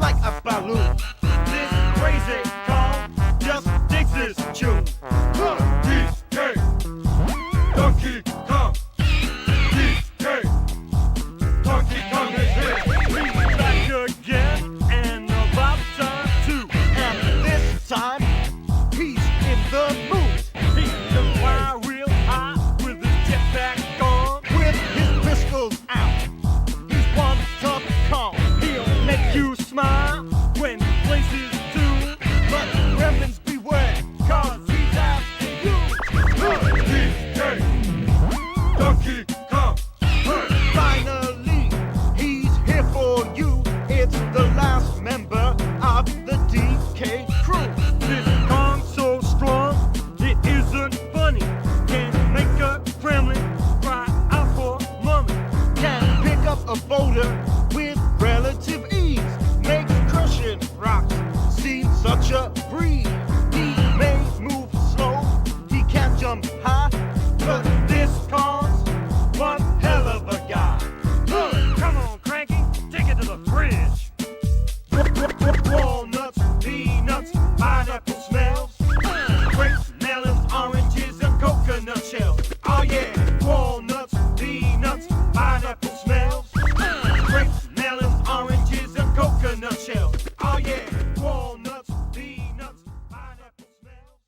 like a balloon. This crazy calm just digs this tune. DK, Donkey Kong. DK, Donkey Kong is here. He's back again and about time too. And this time, he's in the mood. He can fly real high with his jetpack on, with his pistols out. He's one tough Kong. He'll make you smile when he plays his tune. But gremlins beware, 'cause he's after you. DK, Donkey Kong. Finally, he's here for you. It's the last member of the DK crew. This Kong's so strong, it isn't funny. Can make a gremlin cry out for money. Can pick up a boulder with relative ease. Makes crushing rocks seem such a breeze. He may move slow, he can't jump high, but this Kong's one hell of a guy. Come on, Cranky, take it to the fridge. Walnuts, peanuts, pineapple smells, grapes, melons, oranges, and coconut shells. Oh yeah, walnuts, peanuts, pineapple smells, grapes, melons, oranges, and coconut shells. Oh yeah, walnuts, peanuts, pineapple smells.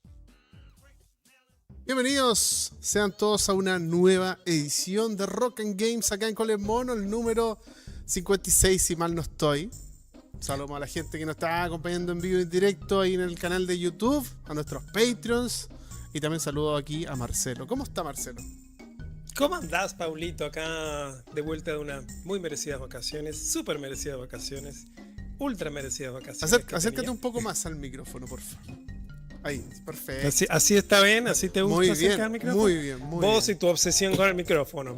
Bienvenidos sean todos a una nueva edición de Rock and Games acá en Colemono, el número 56 si mal no estoy. Saludos a la gente que nos está acompañando en vivo y en directo ahí en el canal de YouTube, a nuestros Patreons y también saludo aquí a Marcelo. ¿Cómo está Marcelo? ¿Cómo andás, Paulito? Acá de vuelta de unas muy merecidas vacaciones, súper merecidas vacaciones, ultra merecidas vacaciones. Acércate un poco más al micrófono, por favor. Ahí, perfecto. Así está bien, así te gusta Muy acercar bien, al micrófono. muy bien, muy bien. Vos y tu obsesión con el micrófono,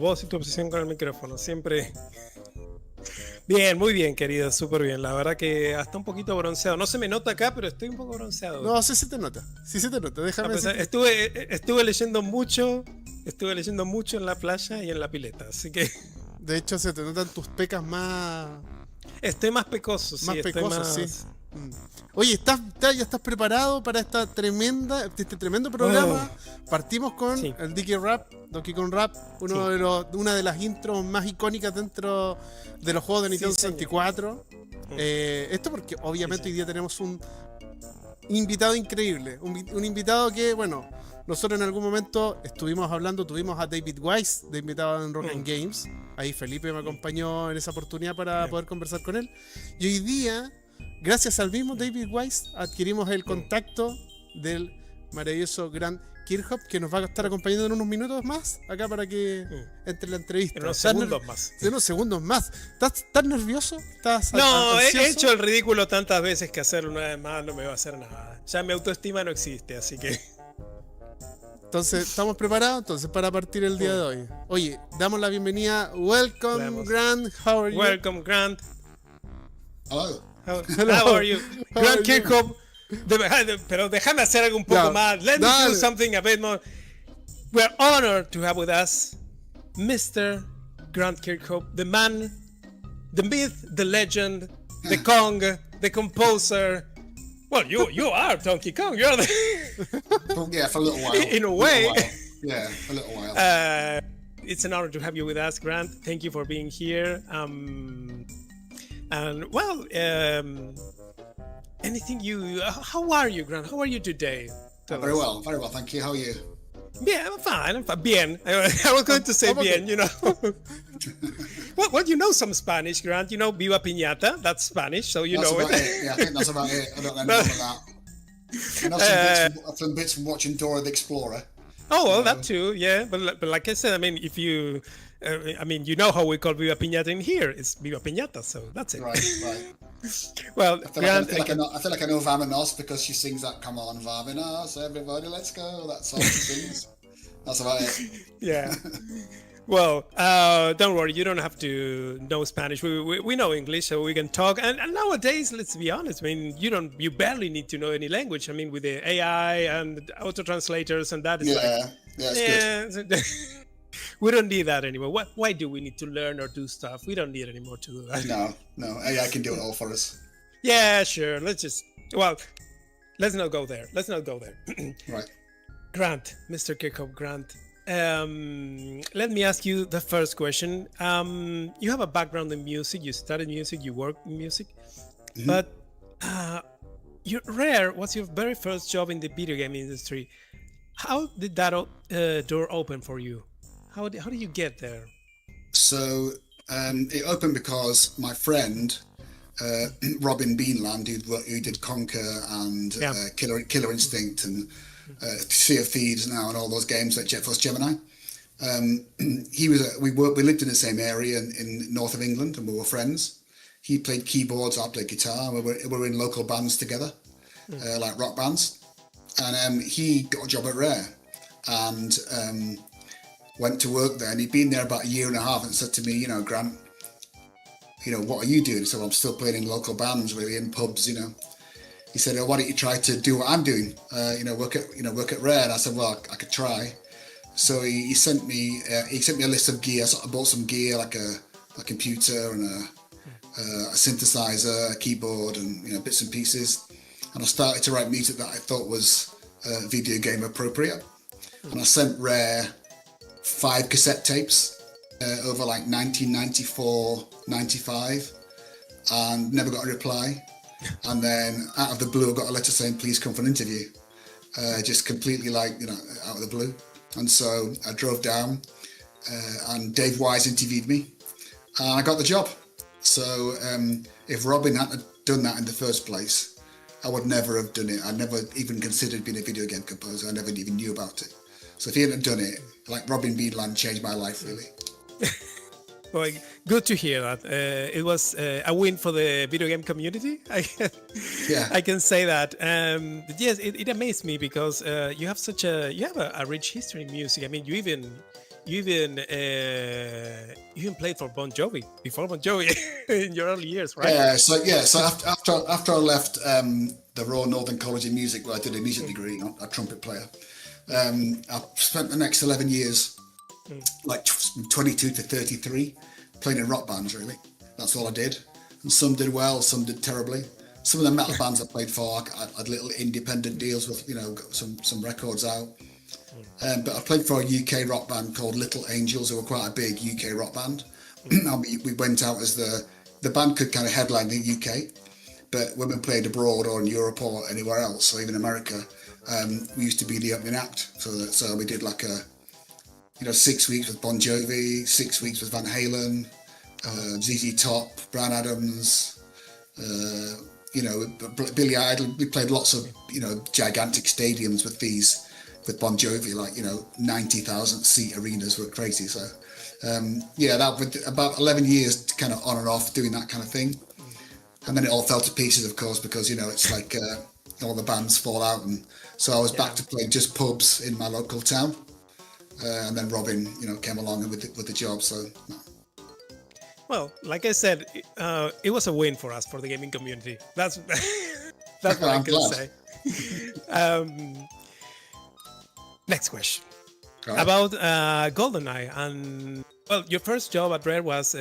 siempre. Bien, muy bien, querido, súper bien. La verdad que hasta un poquito bronceado. No se me nota acá, pero estoy un poco bronceado. No, sí se te nota, déjame decirte. Estuve leyendo mucho en la playa y en la pileta, así que De hecho, se te notan tus pecas más... estoy más pecoso, sí. Más estoy pecoso, más... sí. Oye, ya estás preparado para este tremendo programa? Partimos con Sí. el Donkey Kong Rap, una de las intros más icónicas dentro de los juegos de Nintendo 64. Esto porque obviamente hoy día tenemos un invitado increíble, un invitado que, bueno, nosotros en algún momento tuvimos a David Wise de invitado en Rock and Games. Ahí Felipe me acompañó en esa oportunidad para poder conversar con él. Y hoy día, gracias al mismo David Wise, adquirimos el contacto del maravilloso gran Kirkhope, que nos va a estar acompañando en unos minutos más acá para que entre la entrevista. En unos segundos más. En unos segundos más. ¿Estás nervioso? ¿Estás No, ansioso? he hecho el ridículo tantas veces que hacerlo una vez más no me va a hacer nada. Ya mi autoestima no existe, así que... Entonces, ¿estamos preparados para partir el día de hoy? Oye, damos la bienvenida. Welcome, Grant. How are you? Welcome, Grant. Hello. How are you? Grant Kirkhope. Pero déjame hacer algo un poco más. Let me do something a bit more. We're honored to have with us Mr. Grant Kirkhope, the man, the myth, the legend, the Kong, the composer. Well, you are Donkey Kong. You're the... Yeah, for a little while. In a way. Yeah, a little while. It's an honor to have you with us, Grant. Thank you for being here. And well, anything you... how are you, Grant? How are you today? Very well, thank you. How are you? Yeah, I'm fine. Bien. I was going to say bien, you know. Well, you know some Spanish, Grant. You know, Viva Piñata. That's Spanish, so you That's know about it. it. Yeah, I think that's about it. I don't know more than that. I know some bits from watching Dora the Explorer. Oh, well, that too, yeah. But like I said, I mean, if you... you know how we call Viva Piñata in here. It's Viva Piñata, so that's it. Right. Well, I feel like I know Vamanos because she sings that "Come on, Vamanos, everybody, let's go." That song she sings. That's about it. Yeah. Well, don't worry. You don't have to know Spanish. We know English, so we can talk. And nowadays, let's be honest. I mean, you barely need to know any language. I mean, with the AI and auto translators and that. It's good. We don't need that anymore. Why do we need to learn or do stuff? We don't need anymore to do that. No, AI can do it all for us. Yeah, sure. Let's not go there. Let's not go there. Right. Grant, Mr. Kirkhope, Grant. Let me ask you the first question. You have a background in music. You studied music. You work in music, but Rare was your very first job in the video game industry. How did that door open for you? How did you get there? So it opened because my friend Robin Beanland, who did Conquer and Killer Instinct and Sea of Thieves now and all those games like Jet Force Gemini. We lived in the same area in north of England, and we were friends. He played keyboards, I played guitar. We were in local bands together, like rock bands. And he got a job at Rare and went to work there. And he'd been there about a year and a half and said to me, Grant, what are you doing? So I'm still playing in local bands, really, in pubs, He said, why don't you try to do what I'm doing? Work at Rare. And I said, well, I could try. So he sent me a list of gear. So I bought some gear, like a computer and a synthesizer, a keyboard, and bits and pieces. And I started to write music that I thought was video game appropriate. And I sent Rare 5 cassette tapes over like 1994, 95, and never got a reply. And then out of the blue, I got a letter saying, please come for an interview. Just completely out of the blue. And so I drove down and Dave Wise interviewed me and I got the job. So if Robin hadn't done that in the first place, I would never have done it. I never even considered being a video game composer. I never even knew about it. So if he hadn't done it, like Robin Beanland changed my life, really. Well, good to hear that. It was a win for the video game community. I can say that. Yes, it amazed me because you have a rich history in music. I mean, you even played for before Bon Jovi in your early years, right? So after I left the Royal Northern College of Music, where I did a music degree, a trumpet player, I spent the next 11 years, like 22 to 33, playing in rock bands, really. That's all I did. And some did well, some did terribly. Some of the metal bands I played for, I had little independent deals with, got some records out. But I played for a UK rock band called Little Angels, who were quite a big UK rock band. And we went out as the band could kind of headline the UK, but when we played abroad or in Europe or anywhere else, or even America, we used to be the opening act. So we did like 6 weeks with Bon Jovi, 6 weeks with Van Halen, ZZ Top, Bryan Adams, Billy Idol. We played lots of gigantic stadiums with Bon Jovi, like 90,000 seat arenas. Were crazy. So that with about 11 years kind of on and off doing that kind of thing, and then it all fell to pieces, of course, because it's like all the bands fall out, and so I was back to play just pubs in my local town. And then Robin, came along with the job. So, well, like I said, it was a win for us, for the gaming community. That's what I can say. Next question about GoldenEye, and well, your first job at Rare was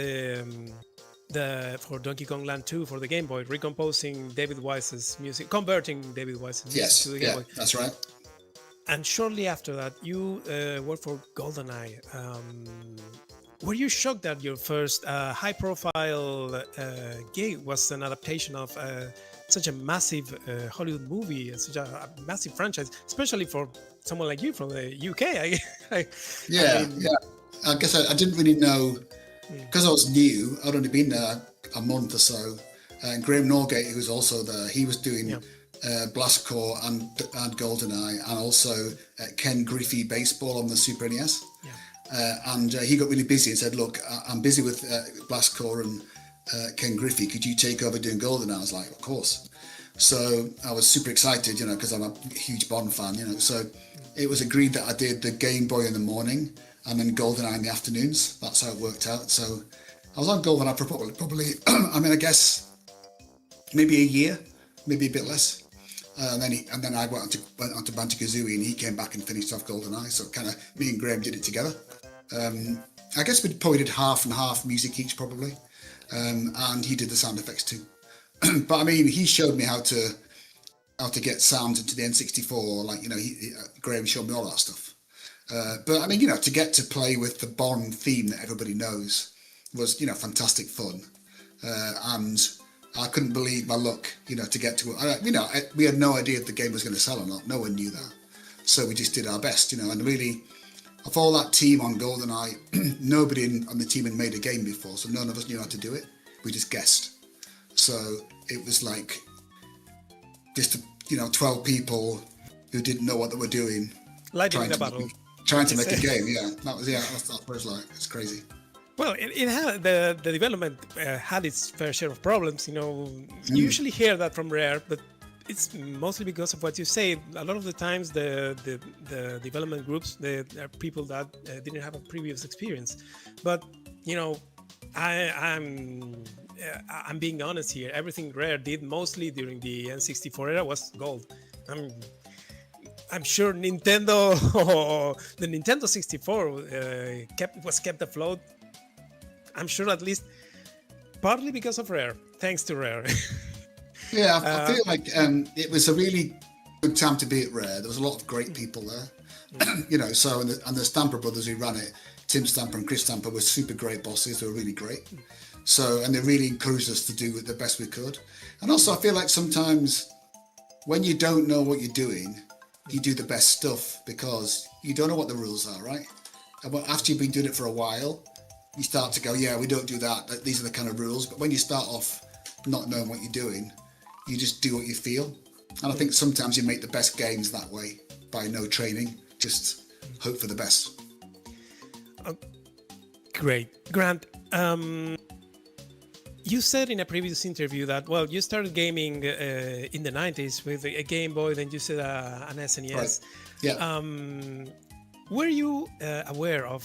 for Donkey Kong Land 2 for the Game Boy, recomposing David Wise's music, converting David Wise's music to the Game Boy. That's right. And shortly after that, you worked for GoldenEye. Were you shocked that your first high-profile gig was an adaptation of such a massive Hollywood movie, such a massive franchise, especially for someone like you from the UK? I guess I didn't really know, because I was new. I'd only been there a month or so. And Graham Norgate, who was also there, he was doing Blast Corps and GoldenEye, and also Ken Griffey Baseball on the Super NES. And he got really busy and said, look, I'm busy with Blast Corps and Ken Griffey, could you take over doing GoldenEye? I was like, of course. So I was super excited, because I'm a huge Bond fan, so it was agreed that I did the Game Boy in the morning and then GoldenEye in the afternoons. That's how it worked out. So I was on GoldenEye for probably I guess maybe a year, maybe a bit less. And then I went on to Banjo-Kazooie, and he came back and finished off GoldenEye. So kind of me and Graham did it together. I guess we probably did half and half music each, probably. And he did the sound effects too. But I mean, he showed me how to get sounds into the N64. Like, Graham showed me all that stuff. But I mean, to get to play with the Bond theme that everybody knows was, fantastic fun. And I couldn't believe my luck, to get to it. We had no idea if the game was going to sell or not. No one knew that. So we just did our best, and really, of all that team on GoldenEye, nobody on the team had made a game before, so none of us knew how to do it. We just guessed. So it was like just 12 people who didn't know what they were doing, Lightning the battle. Trying to make a game. That's what it's like. It's crazy. Well, it had the development had its fair share of problems. You usually hear that from Rare, but it's mostly because of what you say. A lot of the times, the development groups, they are people that didn't have a previous experience. But I'm being honest here. Everything Rare did mostly during the N64 era was gold. I'm sure Nintendo, the Nintendo 64 was kept afloat. I'm sure at least partly because of Rare, thanks to Rare. Yeah, I feel like it was a really good time to be at Rare. There was a lot of great people there, So and the Stamper brothers who ran it, Tim Stamper and Chris Stamper, were super great bosses. They were really great. So, and they really encouraged us to do the best we could. And also, I feel like sometimes when you don't know what you're doing, you do the best stuff because you don't know what the rules are, right? And after you've been doing it for a while, you start to go, yeah, we don't do that. These are the kind of rules. But when you start off not knowing what you're doing, you just do what you feel. And I think sometimes you make the best games that way, by no training, just hope for the best. Great. Grant, you said in a previous interview that, well, you started gaming in the 90s with a Game Boy, then you said an SNES. Right. Yeah. Were you aware of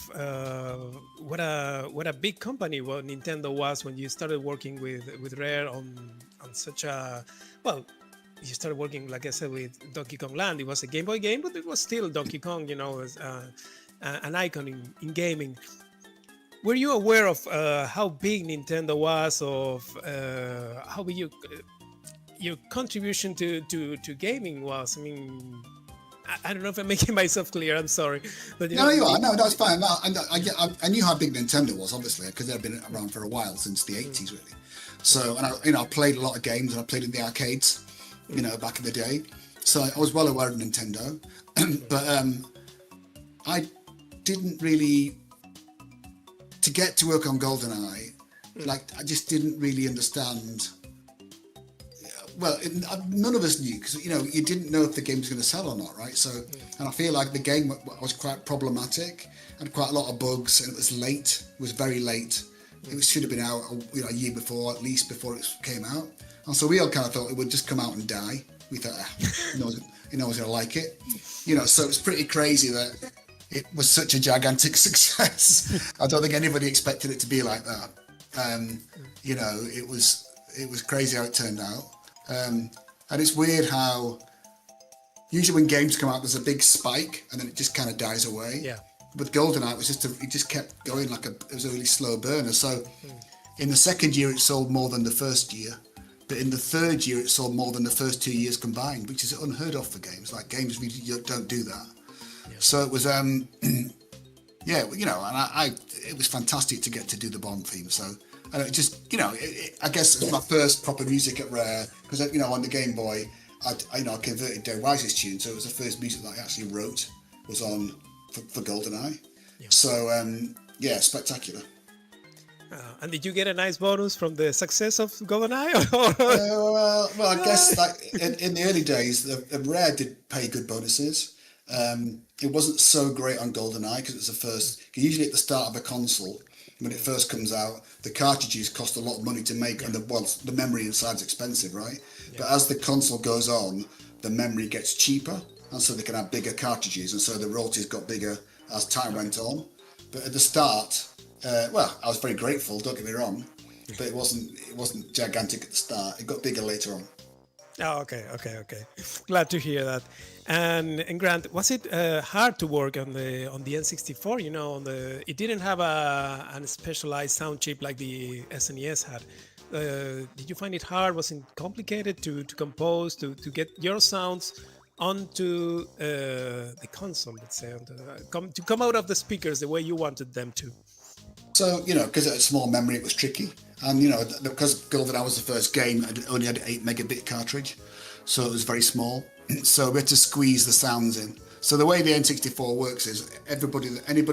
what a big company Nintendo was when you started working with Rare on such a, well, you started working, like I said, with Donkey Kong Land. It was a Game Boy game, but it was still Donkey Kong, as an icon in gaming. Were you aware of how big Nintendo was, of how big your contribution to gaming was? I mean, I don't know if I'm making myself clear. I'm sorry, but no, you are. No, it's fine. No, I knew how big Nintendo was, obviously, because they've been around for a while, since the 80s, really. So, and I played a lot of games, and I played in the arcades, back in the day. So I was well aware of Nintendo, but I didn't really. To get to work on GoldenEye, I just didn't really understand. Well, none of us knew, because you didn't know if the game was going to sell or not, right? So, and I feel like the game was quite problematic, and quite a lot of bugs, and it was late. It was very late. It should have been out, a year before, at least, before it came out. And so we all kind of thought it would just come out and die. We thought, no one's going to like it, So it was pretty crazy that it was such a gigantic success. I don't think anybody expected it to be like that. It was crazy how it turned out. And it's weird how usually when games come out, there's a big spike and then it just kind of dies away. Yeah. With GoldenEye, it just kept going it was a really slow burner. So in the second year, it sold more than the first year. But in the third year, it sold more than the first 2 years combined, which is unheard of for games. Like, games really don't do that. So it was, and it was fantastic to get to do the Bond theme. So, and it just, I guess it was my first proper music at Rare, because, on the Game Boy, I converted Dave Wise's tune, so it was the first music that I actually wrote was on for GoldenEye. Yeah. So, spectacular. And did you get a nice bonus from the success of GoldenEye? Well, I guess in the early days, the Rare did pay good bonuses. It wasn't so great on GoldenEye because it was the first. Usually at the start of a console, when it first comes out, the cartridges cost a lot of money to make, and the memory inside is expensive, right? Yeah. But as the console goes on, the memory gets cheaper, and so they can have bigger cartridges, and so the royalties got bigger as time went on. But at the start, I was very grateful. Don't get me wrong, but it wasn't gigantic at the start. It got bigger later on. Oh, okay. Glad to hear that. And Grant, was it hard to work on the N64? It didn't have a specialized sound chip like the SNES had. Did you find it hard? Was it complicated to compose, to get your sounds onto the console, let's say, to come out of the speakers the way you wanted them to? So, because it had small memory, it was tricky. And, because GoldenEye was the first game, it only had an 8 megabit cartridge. So it was very small. So we had to squeeze the sounds in. So the way the N64 works is anybody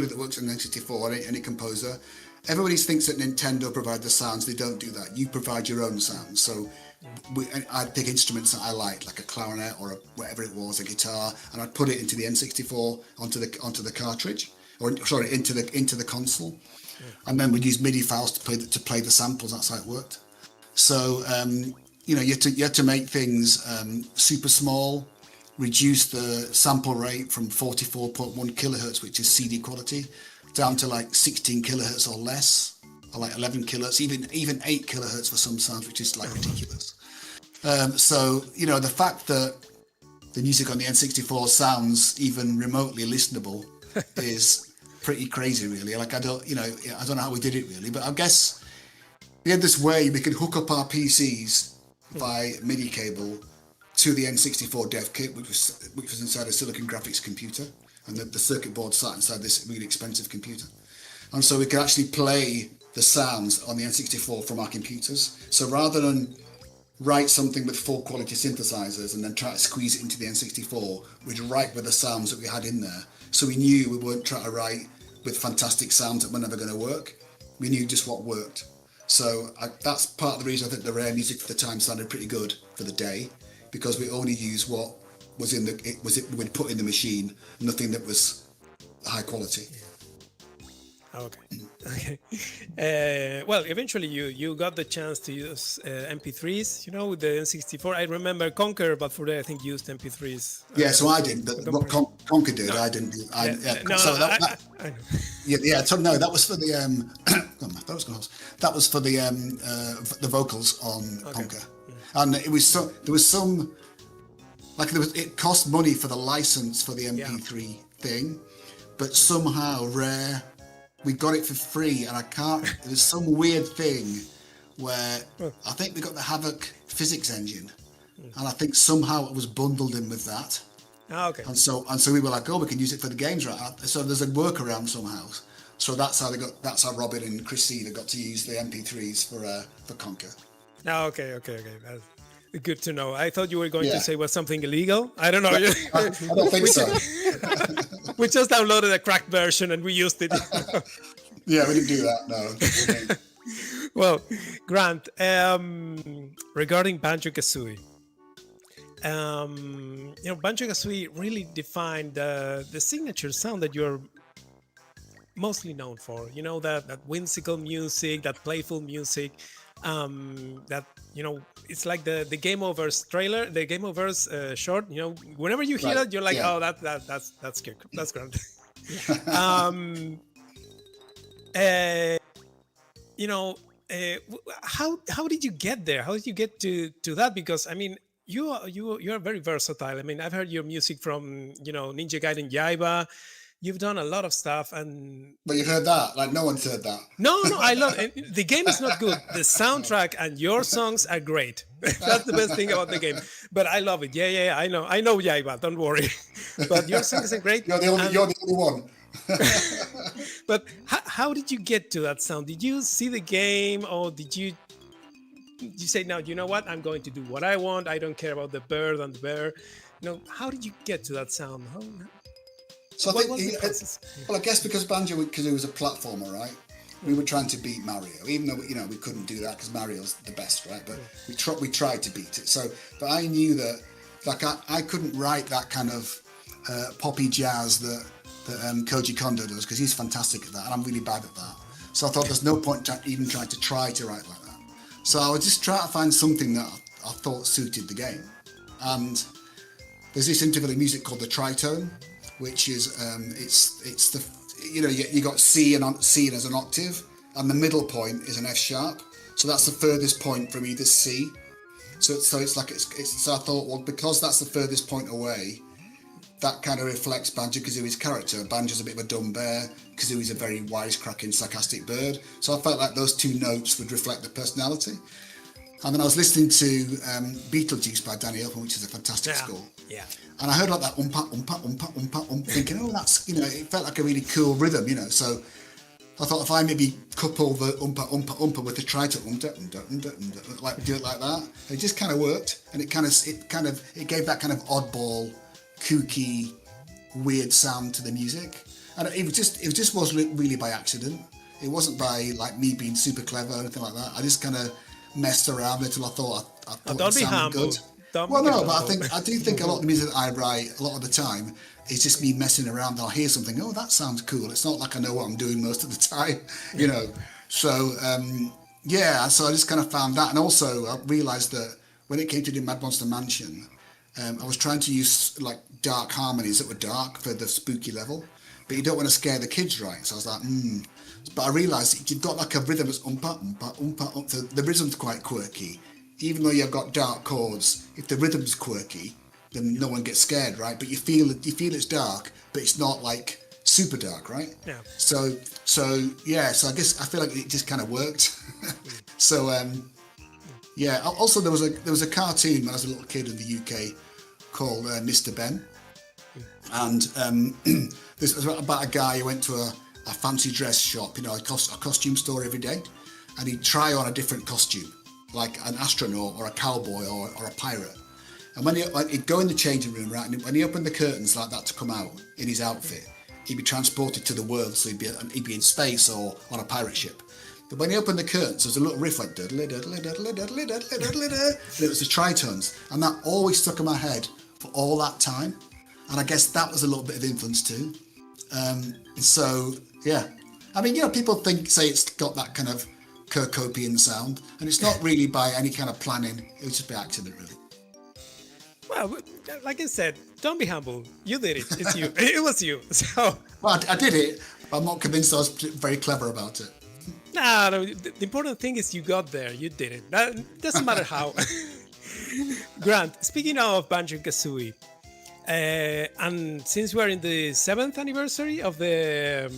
that works on the N64, any composer, everybody thinks that Nintendo provide the sounds. They don't do that. You provide your own sounds. So I'd pick instruments that I liked, like a clarinet or whatever it was, a guitar, and I'd put it into the N64 onto the cartridge, into the console. And then we'd use MIDI files to play the samples. That's how it worked. So you had to make things super small, reduce the sample rate from 44.1 kilohertz, which is CD quality, down to like 16 kilohertz or less, or like 11 kilohertz, even 8 kilohertz for some sounds, which is like ridiculous. So the fact that the music on the N64 sounds even remotely listenable is pretty crazy, really. Like I don't know how we did it really, but I guess we had this way we could hook up our PCs by MIDI cable to the N64 dev kit, which was inside a Silicon Graphics computer, and the circuit board sat inside this really expensive computer, and so we could actually play the sounds on the N64 from our computers. So rather than write something with full quality synthesizers and then try to squeeze it into the N64, we'd write with the sounds that we had in there. So we knew we weren't trying to write with fantastic sounds that were never going to work. We knew just what worked. So that's part of the reason I think the Rare music for the time sounded pretty good for the day, because we only used what was we'd put in the machine, nothing that was high quality. Okay. Well, eventually you got the chance to use MP3s, with the N64. I remember Conker, but for that I think used MP3s. Yeah, so I didn't. What Conker did, I didn't do. That was for the that was for the vocals on Conker, and it cost money for the license for the MP3 thing, but somehow Rare, we got it for free, and it was some weird thing where I think we got the Havoc physics engine, and I think somehow it was bundled in with that. Okay. And so we were like, we can use it for the games, right? So there's a workaround somehow. So that's how Robin and Chris Seaver got to use the MP3s for Conker. Okay. That's good to know. I thought you were going to say was something illegal. I don't know. I don't think so. We just downloaded a cracked version and we used it. Yeah, we didn't do that, no. Well, Grant, regarding Banjo-Kazooie, Banjo-Kazooie really defined the signature sound that you're mostly known for. That whimsical music, that playful music, that it's like the Game Overs trailer, the Game Overs short. Whenever you hear that, you're like, oh, that's Kirkhope, that's Grant. How did you get there? How did you get to that? Because I mean, you are very versatile. I mean, I've heard your music from Ninja Gaiden Yaiba. You've done a lot of stuff, but you've heard that? Like no one's heard that. No, I love it. The game is not good. The soundtrack and your songs are great. That's the best thing about the game. But I love it. Yeah, I know Yaiba. Don't worry. But your songs are great. You're the only one. But how did you get to that sound? Did you see the game, or did you say, no, you know what? I'm going to do what I want. I don't care about the bird and the bear. How did you get to that sound? So I guess because Banjo-Kazooie was a platformer, right? We were trying to beat Mario, even though we couldn't do that because Mario's the best, right? But we tried to beat it. So, but I knew that I couldn't write that kind of poppy jazz that Koji Kondo does, because he's fantastic at that, and I'm really bad at that. So I thought there's no point even trying to write like that. So I would just try to find something that I thought suited the game. And there's this interval in music called the tritone, which is it's the you got C as an octave, and the middle point is an F sharp. So that's the furthest point from either C. So I thought, well, because that's the furthest point away, that kind of reflects Banjo-Kazooie's character. Banjo's a bit of a dumb bear. Kazooie's a very wisecracking, sarcastic bird. So I felt like those two notes would reflect the personality. And then I was listening to Beetlejuice by Danny Elfman, which is a fantastic score. Yeah. And I heard like that thinking, oh, that's, it felt like a really cool rhythm, So I thought if I maybe couple the with the trito like do it like that, it just kind of worked, and it gave that kind of oddball, kooky, weird sound to the music, and it just was really by accident. It wasn't by like me being super clever or anything like that. I just kind of messed around until I thought don't it be sounded humble. good. Don't Well, be no, humble. but I do think a lot of the music that I write, a lot of the time, is just me messing around. I'll hear something, oh, that sounds cool. It's not like I know what I'm doing most of the time, So, so I just kind of found that. And also, I realised that when it came to do Mad Monster Mansion, I was trying to use like dark harmonies that were dark for the spooky level, but you don't want to scare the kids, right? So I was like, But I realised you've got like a rhythm that's so the rhythm's quite quirky. Even though you've got dark chords, if the rhythm's quirky, then no one gets scared, right? But you feel it's dark, but it's not like super dark, right? Yeah. So I guess I feel like it just kind of worked. So Also, there was a cartoon when I was a little kid in the UK called Mr. Ben, and this was about a guy who went to a fancy dress shop, a costume store every day, and he'd try on a different costume, like an astronaut or a cowboy or a pirate. And when he'd go in the changing room, right, and when he opened the curtains like that to come out in his outfit, he'd be transported to the world, so he'd be in space or on a pirate ship. But when he opened the curtains, there was a little riff like and it was the tritones, and that always stuck in my head for all that time. And I guess that was a little bit of influence too. I mean, people say it's got that kind of Kirkhopean sound, and it's not really by any kind of planning. It was just by accident, really. Well, like I said, don't be humble. You did it. It's you. It was you. So. Well, I did it, but I'm not convinced I was very clever about it. No, the important thing is you got there. You did it. That doesn't matter how. Grant, speaking of Banjo-Kazooie, and since we're in the 7th anniversary of the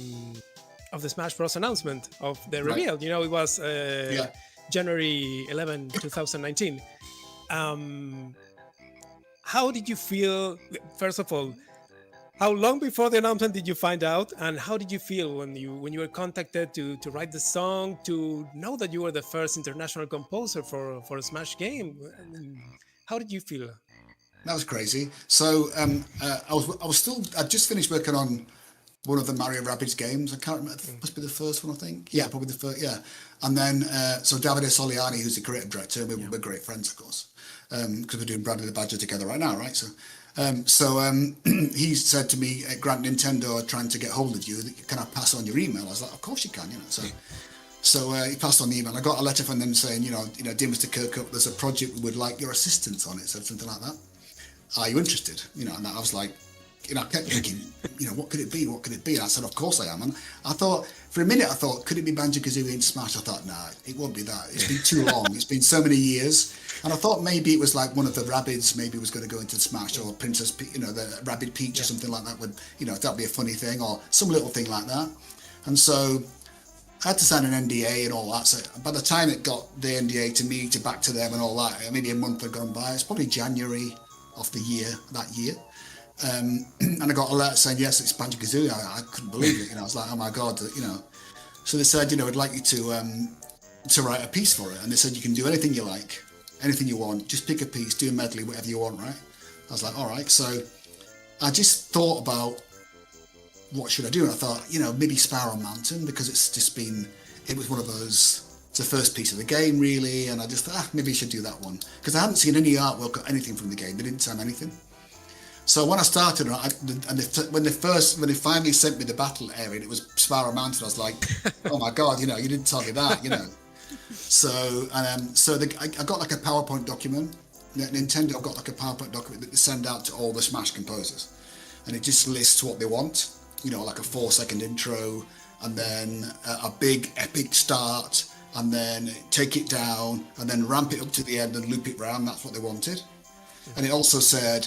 Smash Bros. Announcement of the reveal, it was January 11, 2019. How did you feel, first of all, how long before the announcement did you find out, and how did you feel when you were contacted to write the song, to know that you were the first international composer for a Smash game? How did you feel? That was crazy. So I'd just finished working on one of the Mario Rabbids games. I can't remember. It must be the first one, I think. Yeah, probably the first. Yeah, and then so Davide Soliani, who's the creative director, we're great friends, of course, because we're doing Bradley the Badger together right now, right? So he said to me, Grant, Nintendo are trying to get hold of you. Can I pass on your email? I was like, of course you can. So he passed on the email. I got a letter from them saying, dear Mr. Kirkhope, there's a project we would like your assistance on it, so something like that. Are you interested? And I was like, I kept thinking, what could it be? What could it be? And I said, of course I am. And I thought, for a minute, could it be Banjo-Kazooie in Smash? I thought, nah, it won't be that. It's been too long. It's been so many years. And I thought maybe it was like one of the Rabbids maybe was going to go into Smash, or Princess, the Rabbid Peach or something like that would, that'd be a funny thing, or some little thing like that. And so I had to sign an NDA and all that. So by the time it got the NDA to me, to back to them and all that, maybe a month had gone by. It's probably January of the year, that year. And I got a letter saying, yes, it's Banjo-Kazooie. I couldn't believe it. I was like, oh my God, So they said, I'd like you to write a piece for it. And they said, you can do anything you like, anything you want. Just pick a piece, do a medley, whatever you want, right? I was like, all right. So I just thought about what should I do? And I thought, maybe Sparrow Mountain, because it was one of those, it's the first piece of the game, really. And I just thought, maybe I should do that one. Because I hadn't seen any artwork or anything from the game. They didn't tell me anything. So when I started, when they finally sent me the battle area, and it was Sparrow Mountain, I was like, oh my God, you didn't tell me that, So I got like a PowerPoint document. Nintendo got like a PowerPoint document that they send out to all the Smash composers. And it just lists what they want, like a 4-second intro, and then a big epic start, and then take it down, and then ramp it up to the end and loop it round. That's what they wanted. And it also said,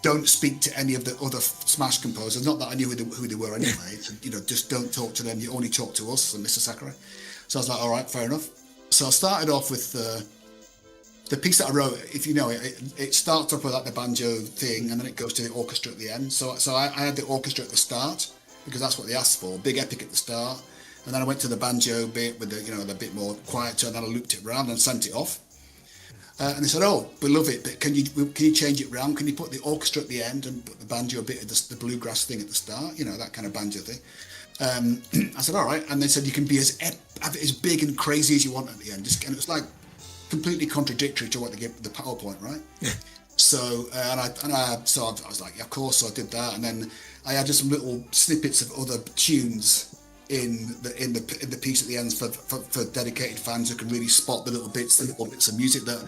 don't speak to any of the other Smash composers. Not that I knew who they were anyway. Just don't talk to them. You only talk to us and Mr. Sakurai. So I was like, all right, fair enough. So I started off with the piece that I wrote, if you know it starts off with like the banjo thing, and then it goes to the orchestra at the end. So I had the orchestra at the start because that's what they asked for, big epic at the start, and then I went to the banjo bit with the bit more quieter, and then I looped it around and sent it off. And they said, "Oh, we love it, but can you change it round? Can you put the orchestra at the end and put the banjo bit of the bluegrass thing at the start? That kind of banjo thing." I said, "All right," and they said, "You can be have it as big and crazy as you want at the end." And it was like completely contradictory to what they gave the PowerPoint, right? So I was like, yeah, of course. So I did that, and then I added some little snippets of other tunes in the piece at the end for dedicated fans who can really spot the little bits of music that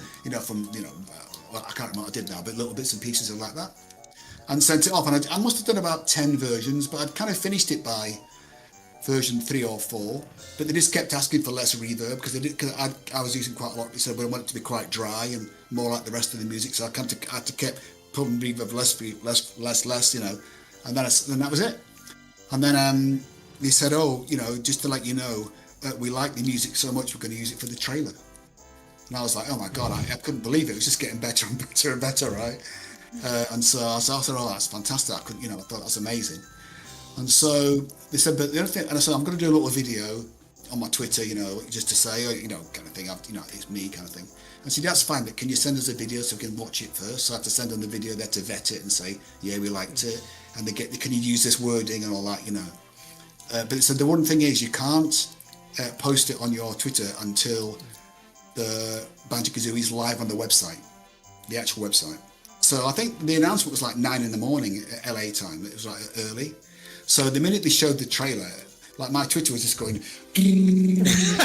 well, I can't remember what I did now, but little bits and pieces and like that, and sent it off. And I must have done about 10 versions, but I'd kind of finished it by version 3 or 4, but they just kept asking for less reverb because I was using quite a lot. They said, "We want it to be quite dry and more like the rest of the music," so I had to keep putting reverb less, and then that was it. And then they said, "Oh, just to let you know, we like the music so much, we're going to use it for the trailer." And I was like, "Oh my god, I couldn't believe it. It was just getting better and better and better, right?" And so I said, "Oh, that's fantastic." I thought that's amazing. And so they said, "But the other thing," and I said, "I'm going to do a little video on my Twitter, just to say, kind of thing, it's me kind of thing." And so that's fine, but can you send us a video so we can watch it first? So I had to send them the video there to vet it and say, "Yeah, we liked it," and can you use this wording and all that, But it said the one thing is you can't post it on your Twitter until the Banjo-Kazooie is live on the website, the actual website. So I think the announcement was like 9 in the morning at LA time. It was like early. So the minute they showed the trailer, like my Twitter was just going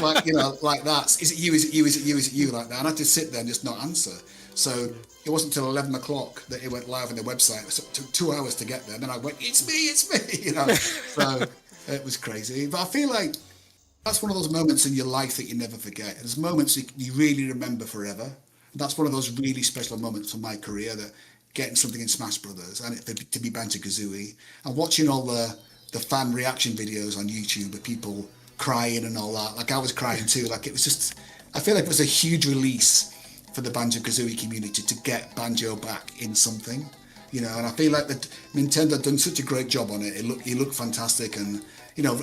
like that. Is it you? Is it you? Is it you? Is it you? Like that. And I had to sit there and just not answer. So it wasn't until 11 o'clock that it went live on the website. It took 2 hours to get there. And then I went, "It's me, it's me," So it was crazy. But I feel like that's one of those moments in your life that you never forget. There's moments you really remember forever. That's one of those really special moments from my career, that getting something in Smash Brothers and it to be Banjo-Kazooie, and watching all the fan reaction videos on YouTube with people crying and all that. Like I was crying too. Like it was just, I feel like it was a huge release for the Banjo-Kazooie community to get banjo back in something, and I feel like that Nintendo had done such a great job on it. It looked fantastic, and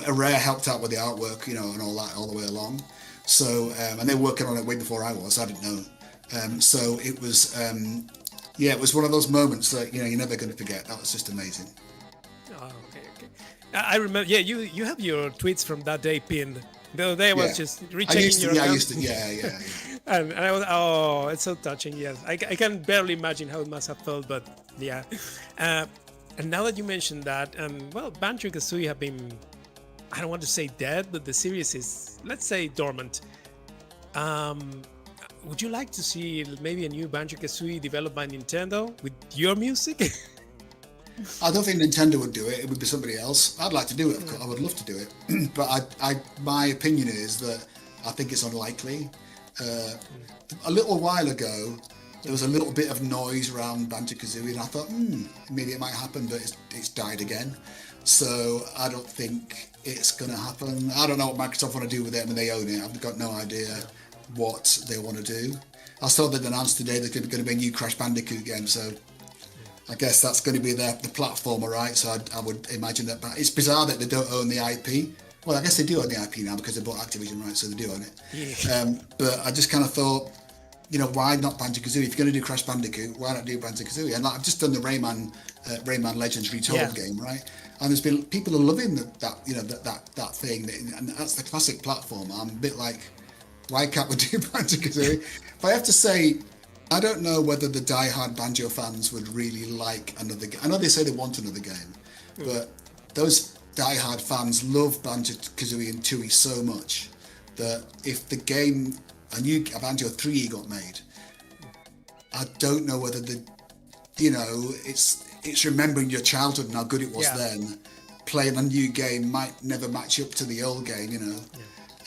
Rare helped out with the artwork, and all that all the way along. So and they were working on it way before I was. I didn't know. So it was it was one of those moments that you're never going to forget. That was just amazing. Oh, okay. I remember. Yeah, you have your tweets from that day pinned. The other day I was just rechecking your account. I used to. Yeah. And I was, it's so touching. Yes, I can barely imagine how it must have felt, but yeah. And now that you mentioned that, Banjo-Kazooie have been, I don't want to say dead, but the series is, let's say, dormant. Would you like to see maybe a new Banjo-Kazooie developed by Nintendo with your music? I don't think Nintendo would do it. It would be somebody else. I'd like to do it. Of course. I would love to do it. But my opinion is that I think it's unlikely. A little while ago, there was a little bit of noise around Banjo-Kazooie, and I thought, maybe it might happen, but it's died again. So I don't think it's going to happen. I don't know what Microsoft want to do with it. I mean, they own it. I've got no idea what they want to do. I saw that announced today there's going to be a new Crash Bandicoot game, so I guess that's going to be the platformer, right? So I would imagine that. But it's bizarre that they don't own the IP. Well, I guess they do own the IP now because they bought Activision, right? So they do own it. Yeah. But I just kind of thought, why not Banjo-Kazooie? If you're going to do Crash Bandicoot, why not do Banjo-Kazooie? And I've just done the Rayman Legends Retold game, right? And there's been people are loving that thing, and that's the classic platform. I'm a bit like, why can't we do Banjo-Kazooie? But I have to say, I don't know whether the die-hard Banjo fans would really like another game. I know they say they want another game, but those die-hard fans love Banjo-Kazooie and Tooie so much that if the game, a new Banjo 3 got made, I don't know whether it's remembering your childhood and how good it was then. Playing a new game might never match up to the old game,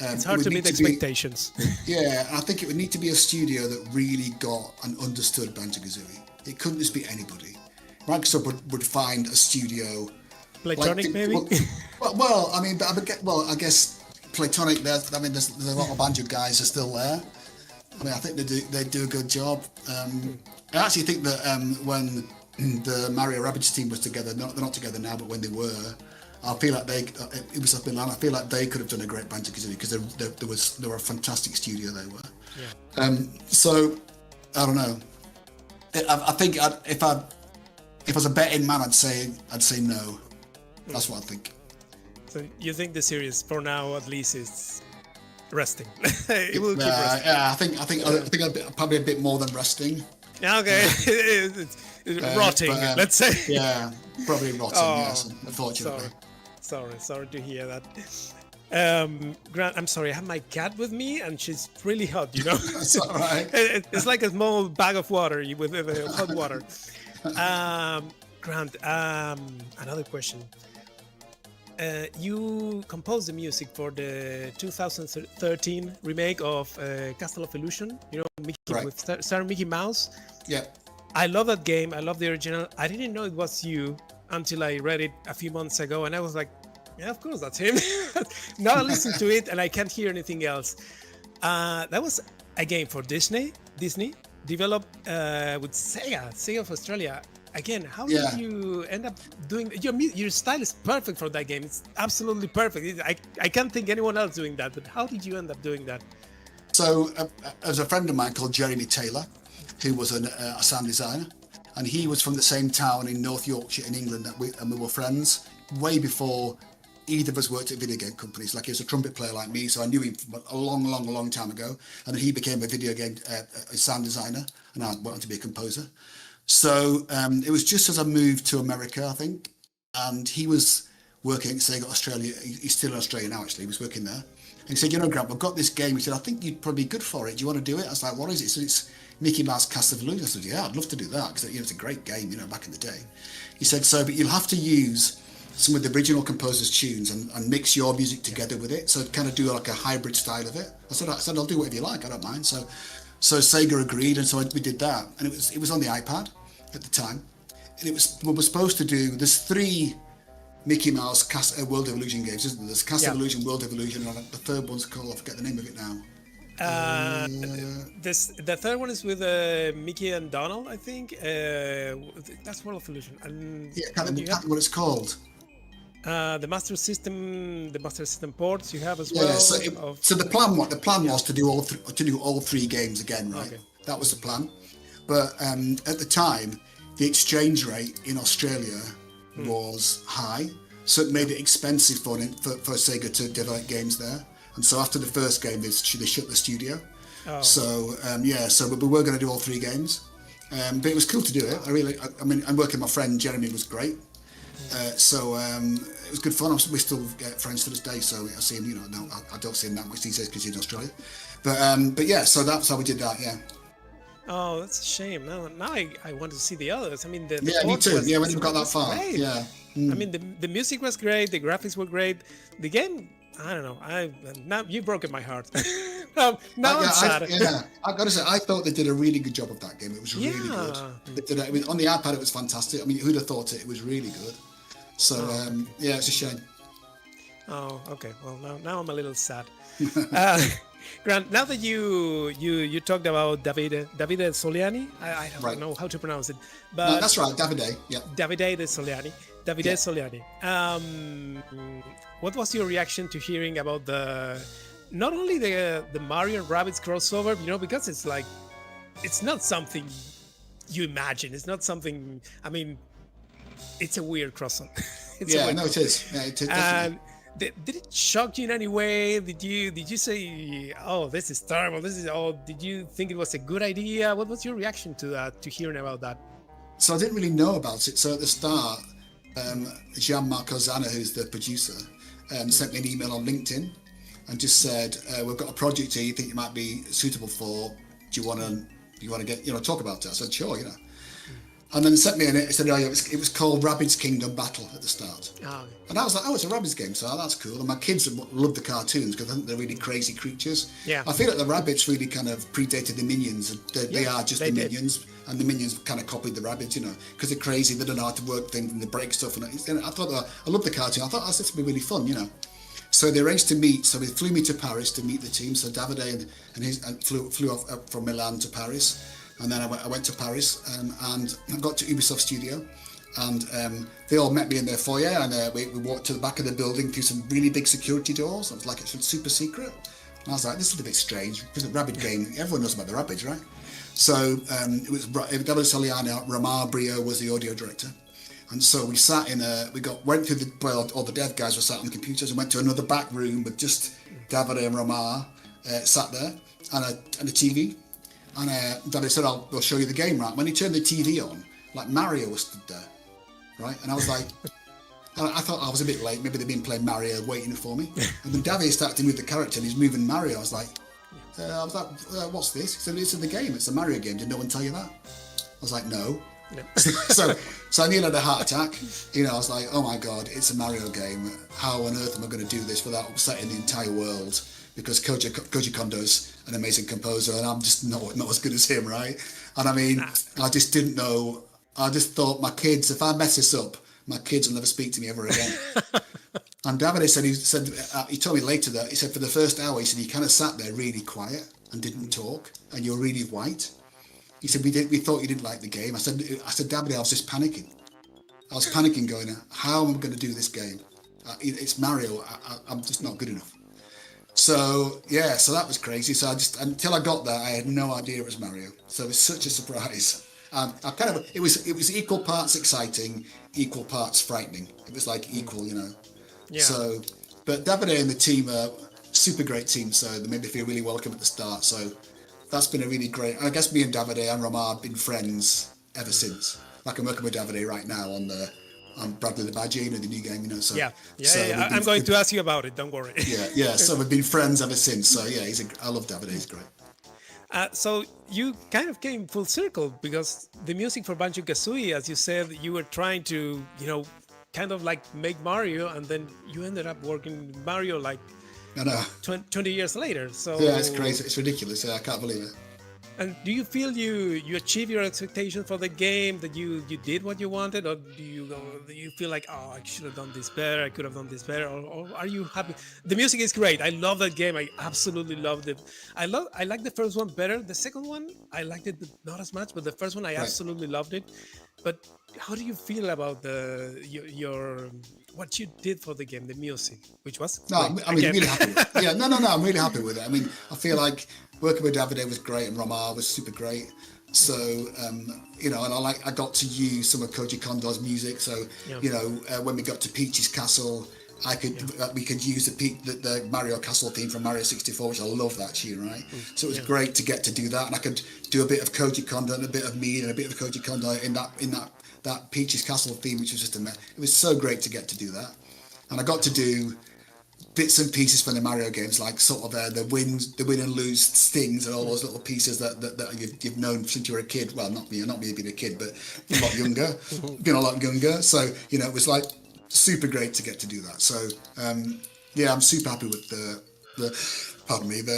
It's hard to meet expectations. I think it would need to be a studio that really got and understood Banjo-Kazooie. It couldn't just be anybody. Microsoft would find a studio. Playtonic, maybe? I guess Playtonic, there's a lot of Banjo guys are still there. I mean, I think they do a good job. I actually think that when the Mario Rabbids team was together, they're not together now, but when they were, I feel like it was up in Milan. I feel like they could have done a great Banjo-Kazooie because they were a fantastic studio. They were. Yeah. So I don't know. I think if I was a betting man, I'd say no. That's what I think. So you think the series, for now at least, is resting? It will keep resting. Yeah, I think probably a bit more than resting. Okay, it's rotting. Let's say. Yeah, probably rotting. Yes, unfortunately. Sorry to hear that. Grant, I'm sorry, I have my cat with me and she's really hot, you know? That's all right. It's like a small bag of water with hot water. Grant, another question. You composed the music for the 2013 remake of Castle of Illusion, you know, with Star Mickey Mouse. Yeah. I love that game. I love the original. I didn't know it was you until I read it a few months ago, and I was like, yeah, of course, that's him. Now I listen to it, and I can't hear anything else. That was a game for Disney, developed with Sega of Australia. Again, how did you end up doing your style is perfect for that game. It's absolutely perfect. I can't think anyone else doing that, but how did you end up doing that? So there's a friend of mine called Jeremy Taylor, who was a sound designer, and he was from the same town in North Yorkshire in England and we were friends way before either of us worked at video game companies. Like, he was a trumpet player like me, so I knew him from a long time ago, and then he became a video game sound designer, and I went on to be a composer. So it was just as I moved to America, I think, and he was working at Sega Australia. He's still in Australia now, actually. He was working there. And he said, you know, Grant, I've got this game. He said, I think you'd probably be good for it. Do you want to do it? I was like, what is it? He said, it's Mickey Mouse Castle of Illusion. I said, yeah, I'd love to do that, because, you know, it's a great game, you know, back in the day. He said, so, but you'll have to use some of the original composer's tunes and mix your music together with it. So kind of do like a hybrid style of it. I said, I'll do whatever you like. I don't mind. So Sega agreed, and so we did that. And it was on the iPad at the time. And we were supposed to do, there's 3 Mickey Mouse World of Illusion games, isn't there? There's Castle of Illusion, World of Illusion, and the third one's called, I forget the name of it now. The third one is with Mickey and Donald, I think. That's World of Illusion. And yeah, I can't remember what it's called. The Master System ports you have as well. Yeah, so the plan was to do all 3 games again, right? Okay. That was the plan. But at the time, the exchange rate in Australia was high, so it made it expensive for Sega to develop games there. And so after the first game, they shut the studio. Oh. So so we were going to do all 3 games, but it was cool to do it. I mean, I'm working with my friend Jeremy, was great. So it was good fun. We still get friends to this day, so I see him. You know, no, I don't see him that much these days because he's in Australia. But yeah, so that's how we did that. Yeah. Oh, that's a shame. Now I want to see the others. I mean, the me too. Yeah, when you got that far. Great. Yeah. I mean, the music was great. The graphics were great. The game, I don't know. Now you broke my heart. now I'm sad. I gotta say, I thought they did a really good job of that game. It was really good. They did it. I mean, on the iPad, it was fantastic. I mean, who'd have thought it? It was really good. So yeah, it's a shame. Oh, okay. Well, now I'm a little sad. Grant, now that you talked about Davide Soliani, I don't know how to pronounce it, but no, that's right, Davide. Yeah, Davide Soliani. Soliani. What was your reaction to hearing about not only the Mario and Rabbids crossover, you know, because it's not something you imagine. It's not something. I mean, it's a weird crossover. It is. Yeah, it is. And did it shock you in any way? Did you say, "Oh, this is terrible"? Did you think it was a good idea? What was your reaction to that? To hearing about that? So I didn't really know about it. So at the start, Gianmarco Zanna, who's the producer, sent me an email on LinkedIn and just said, "We've got a project here you think you might be suitable for. Do you want to get talk about it?" I said, "Sure, you know." And then sent me in it said, it was called Rabbids Kingdom Battle at the start. Oh. And I was like, oh, it's a Rabbids game, so that's cool. And my kids love the cartoons because I think they're really crazy creatures. Yeah. I feel like the Rabbids really kind of predated the Minions. They are just the Minions, and the Minions kind of copied the Rabbids, you know, because they're crazy, they don't know how to work things, and they break stuff. And I thought, I love the cartoon. I thought this would be really fun, you know. So they arranged to meet. So they flew me to Paris to meet the team. So Davide and flew off up from Milan to Paris, and then I went to Paris and I got to Ubisoft Studio, and they all met me in their foyer, and we walked to the back of the building through some really big security doors. It was like it's super secret. And I was like, this is a bit strange because the Rabbids game, everyone knows about the Rabbids, right? So it was Davide Soliano, Ramar Brio was the audio director. And so we sat went through all the dev guys were sat on the computers and went to another back room with just Davide and Ramar sat there and a TV. And Davide said, we'll show you the game, right? When he turned the TV on, like Mario was stood there, right? And I was like, I thought I was a bit late. Maybe they'd been playing Mario waiting for me. And then Davide started to move the character and he's moving Mario. I was like, what's this? He said, it's in the game. It's a Mario game. Did no one tell you that? I was like, no. so I nearly had a heart attack. I was like, oh my God, it's a Mario game. How on earth am I going to do this without upsetting the entire world? Because Koji Kondo's an amazing composer and I'm just not as good as him, right? And I mean, I just didn't know. I just thought my kids, if I mess this up, my kids will never speak to me ever again. And Davide said, he told me later that, he said for the first hour, he said, you kind of sat there really quiet and didn't talk and you're really white. He said, we thought you didn't like the game. I said, Davide, I was just panicking. I was panicking going, how am I going to do this game? It's Mario. I'm just not good enough. So, yeah, so that was crazy. So until I got there, I had no idea it was Mario. So it was such a surprise. It was equal parts exciting, equal parts frightening. It was like equal, Yeah. So, but Davide and the team are super great team. So they made me feel really welcome at the start. So that's been a really great. I guess me and Davide and Ramar have been friends ever since. Like I'm working with Davide right now on Bradley the Badger, the new game, So Yeah. So I'm going to ask you about it. Don't worry. Yeah. So we've been friends ever since. So yeah, I love Davide. He's great. So you kind of came full circle because the music for Banjo-Kazooie, as you said, you were trying to, kind of like make Mario, and then you ended up working Mario like I know. 20 years later. So yeah, it's crazy. It's ridiculous. Yeah, I can't believe it. And do you feel you achieved your expectations for the game, that you did what you wanted, or do you feel like, I should have done this better, I could have done this better, or are you happy? The music is great. I love that game. I absolutely loved it. I like the first one better. The second one I liked it, but not as much. But the first one I absolutely loved it. But how do you feel about your what you did for the game, the music, which was I'm really happy with it. Yeah, no, I'm really happy with it. I mean, I feel like working with Davide was great and Ramar was super great. So, and I got to use some of Koji Kondo's music. So, when we got to Peach's Castle, we could use the Mario Castle theme from Mario 64, which I love that tune, right? So it was great to get to do that, and I could do a bit of Koji Kondo and a bit of me and a bit of Koji Kondo in that Peach's Castle theme, which was just it was so great to get to do that. And I got to do bits and pieces from the Mario games, like sort of the win and lose stings and all those little pieces that you've known since you were a kid. Well, not me being a kid, but a lot younger, being a lot younger. So it was like super great to get to do that. So I'm super happy with the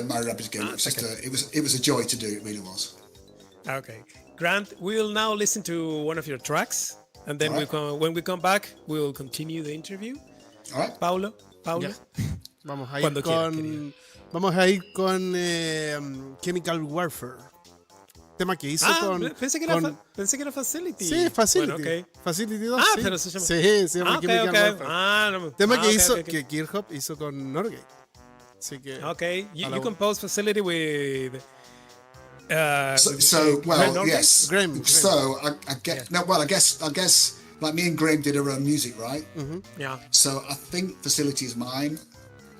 Mario Rabbids game. It was a joy to do. It really was. Okay, Grant, we'll now listen to one of your tracks, and then when we come back, we'll continue the interview. All right, Paulo. Ya. Vamos a ir con Chemical Warfare. Tema que hizo con... Pensé que era Facility. Sí, Facility. Bueno, okay. Facility 2, sí. Pero se llama... Sí, se llama Chemical Warfare. Tema que hizo, que Kirkhope hizo con Norgate. Así que... Okay, you composed Facility with... yes. Graham. So I guess like me and Graham did our own music, right? Mm-hmm. Yeah. So I think Facility is mine.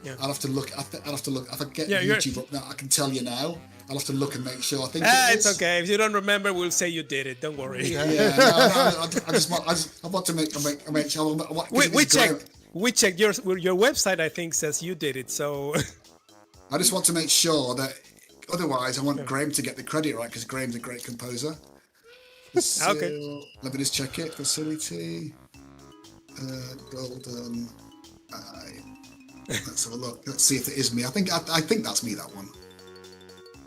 Yeah. I'll have to look. If I get YouTube up now, I can tell you now. I'll have to look and make sure. I think it's okay. If you don't remember, we'll say you did it. Don't worry. I want to make sure. We checked your website. I think says you did it. So I just want to make sure that. Otherwise, I want Graham to get the credit right because Graham's a great composer. So, okay. Let me just check it. Facility. Golden Eye. Let's have a look. Let's see if it is me. I think that's me. That one.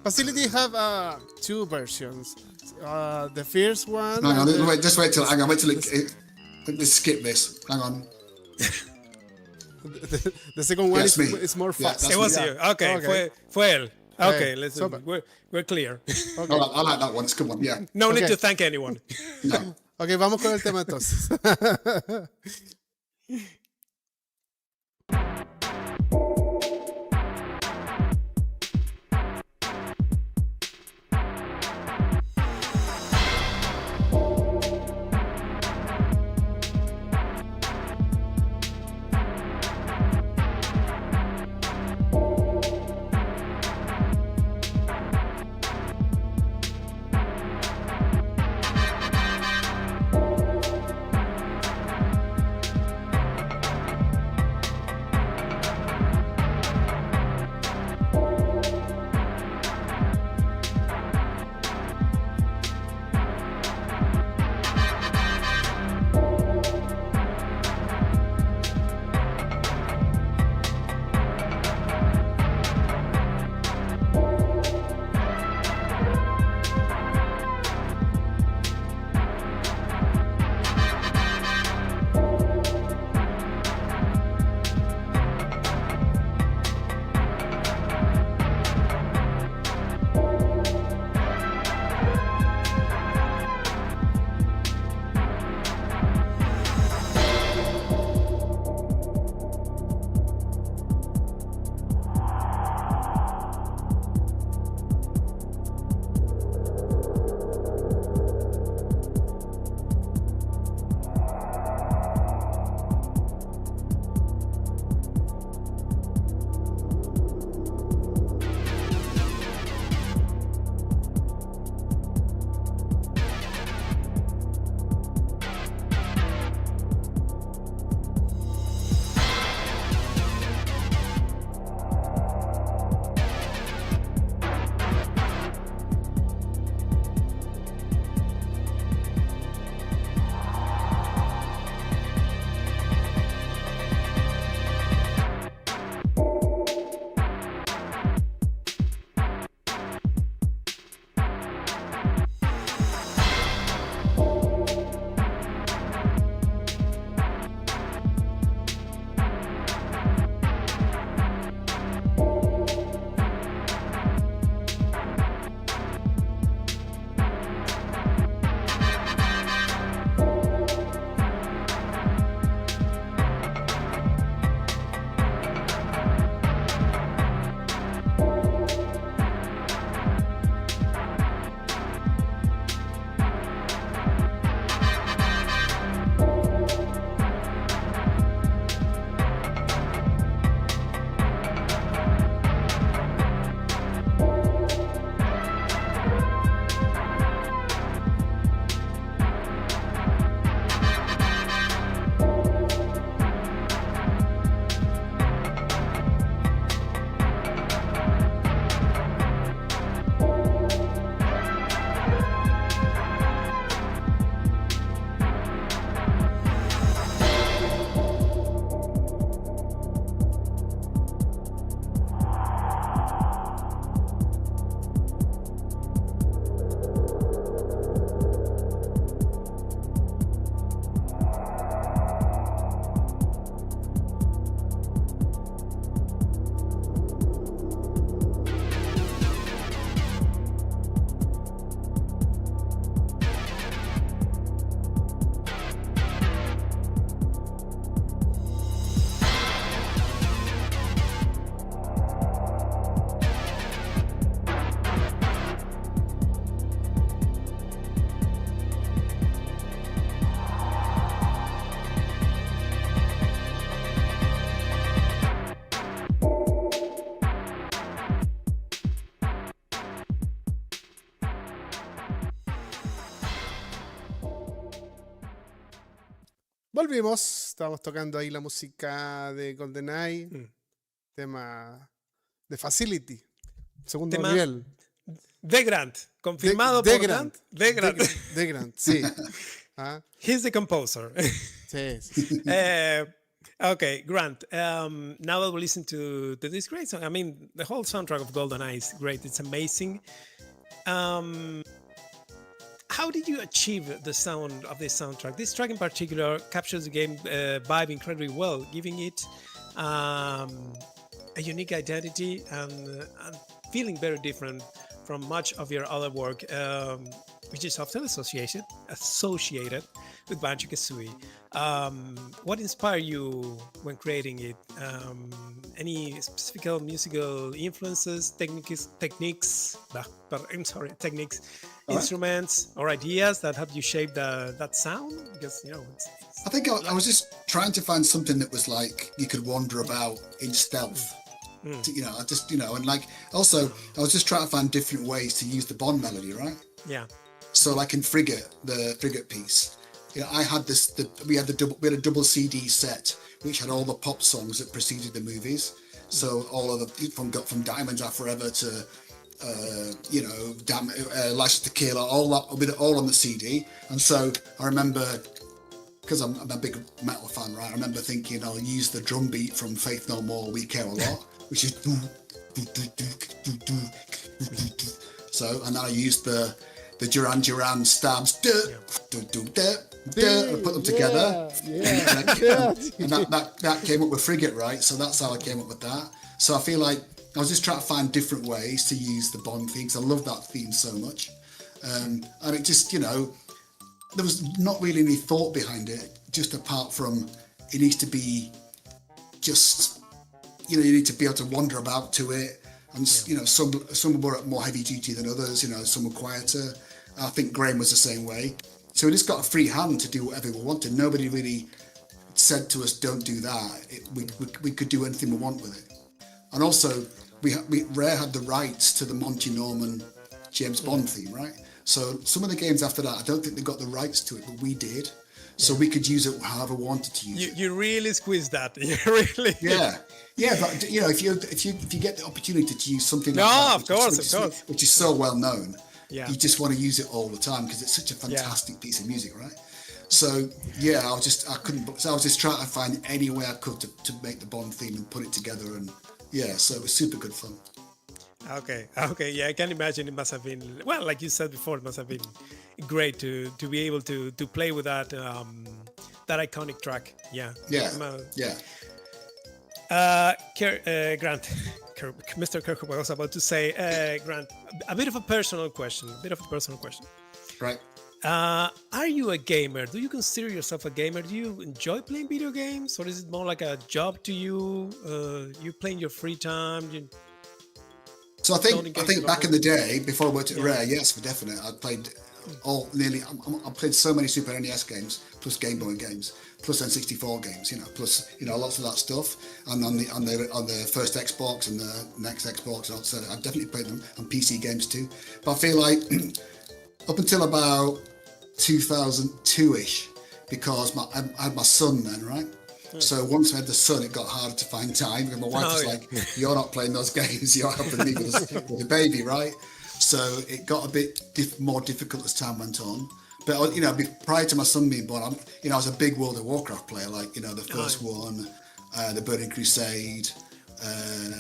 Facility have two versions. The first one. Hang on. Wait till. Hang on. Wait till it. Let's skip this. Hang on. The second one Yes, me. is more Yeah, fast. that's It was Yeah. you. Okay, fue él. Okay, let's so- we're clear. I like that one. It's a good one. Yeah. No need Okay. to thank anyone. No. Ok, vamos con el tema entonces. Volvimos, estábamos tocando ahí la música de GoldenEye, tema de Facility, segundo Tema nivel. de Grant, confirmado de por Grant. De Grant. De Grant, sí. Ah, He's the composer. sí, sí. Okay, Grant. Now that we listen to this great song, I mean, the whole soundtrack of GoldenEye is great. It's amazing. How did you achieve the sound of this soundtrack? This track in particular captures the game vibe incredibly well, giving it a unique identity and feeling very different from much of your other work, which is often associated with Banjo-Kazooie. What inspired you when creating it? Any specific musical influences, techniques, instruments, or ideas that helped you shape that sound? Because I think I was just trying to find something that was like you could wander about in stealth. And like also I was just trying to find different ways to use the Bond melody, right? Yeah. So like in the frigate piece, I had we had a double CD set which had all the pop songs that preceded the movies. So all of the from Diamonds Are Forever to License to Kill, all that with it all on the CD. And so I remember, because I'm a big metal fan, right? I remember thinking I'll use the drum beat from Faith No More, We Care a Lot, which is so, and then I used the Duran Duran stabs, and put them together, and that came up with Frigate, right? So that's how I came up with that. So I feel like I was just trying to find different ways to use the Bond theme, because I love that theme so much, and it just there was not really any thought behind it, just apart from it needs to be just you need to be able to wander about to it, and some were more heavy duty than others, some were quieter. I think Graham was the same way. So we just got a free hand to do whatever we wanted. Nobody really said to us, don't do that. We could do anything we want with it. And also, Rare had the rights to the Monty Norman James Bond theme, right? So some of the games after that, I don't think they got the rights to it, but we did. So we could use it however we wanted to use it. You really squeezed that. You really. Yeah. Yeah, but if you get the opportunity to use something like that, of course, which is so well known, you just want to use it all the time because it's such a fantastic piece of music, right? So I was just trying to find any way I could to make the Bond theme and put it together, and so it was super good fun. Okay, yeah, I can imagine it must have been, well, like you said before, it must have been great to be able to play with that iconic track. Grant, Mr. Kirkhope, I was about to say, Grant, a bit of a personal question. Right. Are you a gamer? Do you consider yourself a gamer? Do you enjoy playing video games, or is it more like a job to you? You play in your free time? So I think back in the day, before I worked at Rare, yes, for definite. I played I played so many Super NES games, plus Game Boy games, plus N64 games, plus lots of that stuff. And on the first Xbox and the next Xbox, I've definitely played them on PC games too. But I feel like up until about 2002-ish, because I had my son then, right? So once I had the son, it got harder to find time, because my wife was like, you're not playing those games, you're helping me with the baby, right? So it got a bit more difficult as time went on. But prior to my son being born, I was a big World of Warcraft player, like the first one, the Burning Crusade,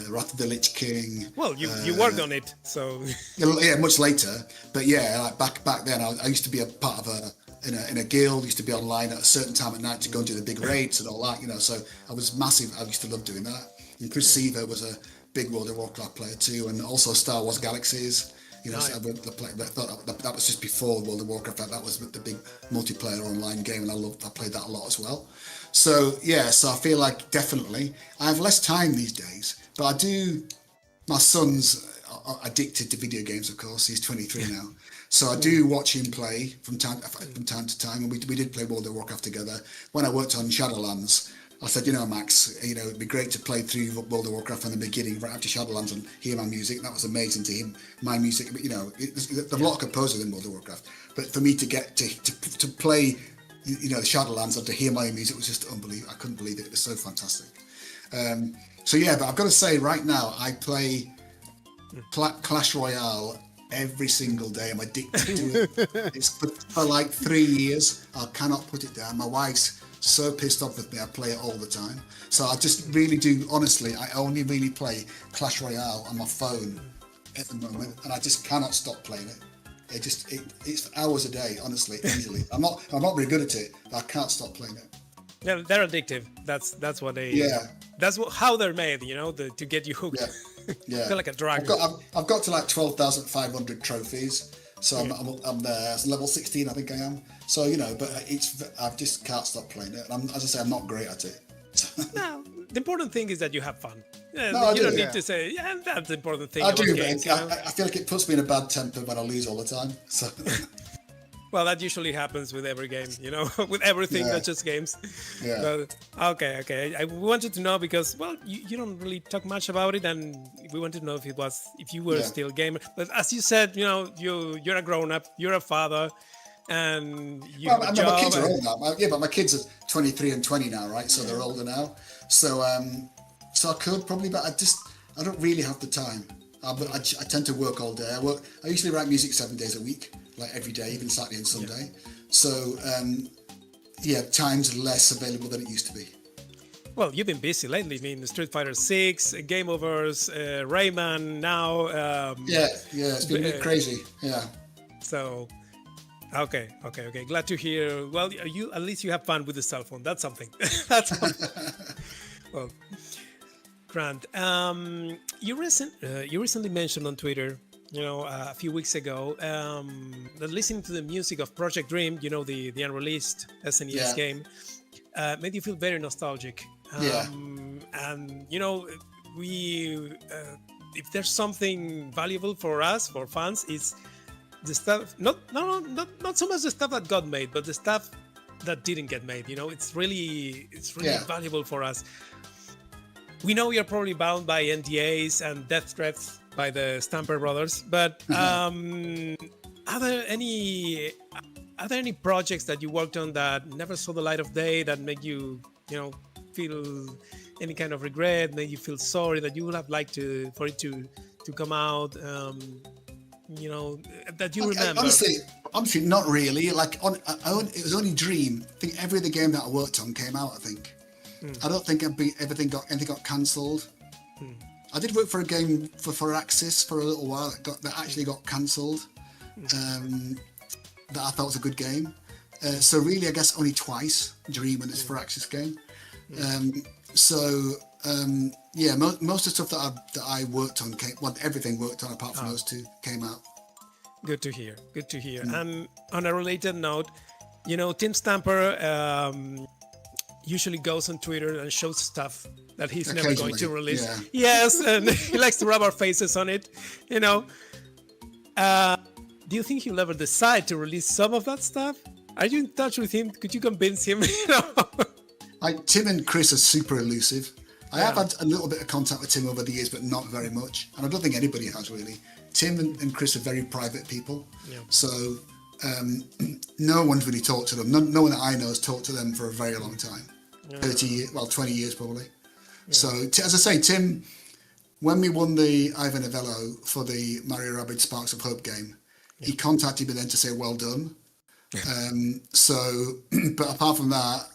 Wrath of the Lich King. Well, you worked on it, so yeah, much later. But like back then, I used to be a part of in a guild. Used to be online at a certain time at night to go and do the big raids and all that. So I was massive. I used to love doing that. And Chris Seaver was a big World of Warcraft player too, and also Star Wars Galaxies. So I thought that was just before World of Warcraft. That was the big multiplayer online game, and I played that a lot as well. So so I feel like definitely I have less time these days, but I do. My son's addicted to video games, of course. He's 23 now, so I do watch him play from time to time, and we did play World of Warcraft together. When I worked on Shadowlands, I said, Max, it'd be great to play through World of Warcraft from the beginning right after Shadowlands and hear my music. That was amazing to hear my music. There's a lot of composers in World of Warcraft, but for me to get to play, the Shadowlands and to hear my music was just unbelievable. I couldn't believe it. It was so fantastic. But I've got to say, right now I play Clash Royale every single day. I'm addicted to it. It's for like 3 years. I cannot put it down. My wife's so pissed off with me. I play it all the time. So I just really do, honestly, I only really play Clash Royale on my phone at the moment, and I just cannot stop playing it. It's hours a day, honestly, easily. I'm not very good at it, but I can't stop playing it. They're addictive. That's what they how they're made, you know, to get you hooked. Yeah. Feel like a drug. I've got to like 12,500 trophies, so I'm there. It's level 16, I think I am. So you know, but I just can't stop playing it. And as I say, I'm not great at it. No, the important thing is that you have fun. No, you don't need to say, that's the important thing. I do, games, but I feel like it puts me in a bad temper when I lose all the time. So. Well, that usually happens with every game, you know, with everything, not just games. Yeah. But, okay. I wanted to know because, well, you don't really talk much about it, and we wanted to know if you were still a gamer. But as you said, you know, you're a grown up, you're a father, and you have a job. My kids are old now. But my kids are 23 and 20 now, right? So they're older now. So I could probably, but I don't really have the time. I tend to work all day. I usually write music 7 days a week, like every day, even Saturday and Sunday. So time's less available than it used to be. Well, you've been busy lately. I mean, Street Fighter 6, Game Overs, Rayman now. It's been a bit crazy. Yeah. So, okay. Glad to hear. Well, at least you have fun with the cell phone. That's something. That's something. Well, Grant, you recently mentioned on Twitter, you know, a few weeks ago, that listening to the music of Project Dream, you know, the unreleased SNES game, made you feel very nostalgic. And you know, if there's something valuable for us, for fans, it's the stuff. Not so much the stuff that got made, but the stuff that didn't get made. You know, it's really valuable for us. We know you're probably bound by NDAs and death threats by the Stamper brothers, but are there any projects that you worked on that never saw the light of day, that make you, you know, feel any kind of regret, make you feel sorry, that you would have liked for it to come out, you know, that you remember? Honestly, not really. Like, it was only Dream. I think every other game that I worked on came out, I think. I don't think anything got cancelled. I did work for a game for Axis for a little while that actually got cancelled. That I thought was a good game. So really, I guess only twice Dream and it's for Axis game. Most of the stuff that I worked on everything worked on apart from those two came out. Good to hear. And on a related note, you know, Tim Stamper usually goes on Twitter and shows stuff that he's never going to release. Yes, and he likes to rub our faces on it, you know. Do you think he'll ever decide to release some of that stuff? Are you in touch with him? Could you convince him? You know? Tim and Chris are super elusive. I have had a little bit of contact with Tim over the years, but not very much. And I don't think anybody has really. Tim and Chris are very private people. Yeah. So no one's really talked to them. No one that I know has talked to them for a very long time. 20 years probably. Yeah. So as I say, Tim, when we won the Ivan Novello for the Mario Rabbids Sparks of Hope game, he contacted me then to say well done. But apart from that,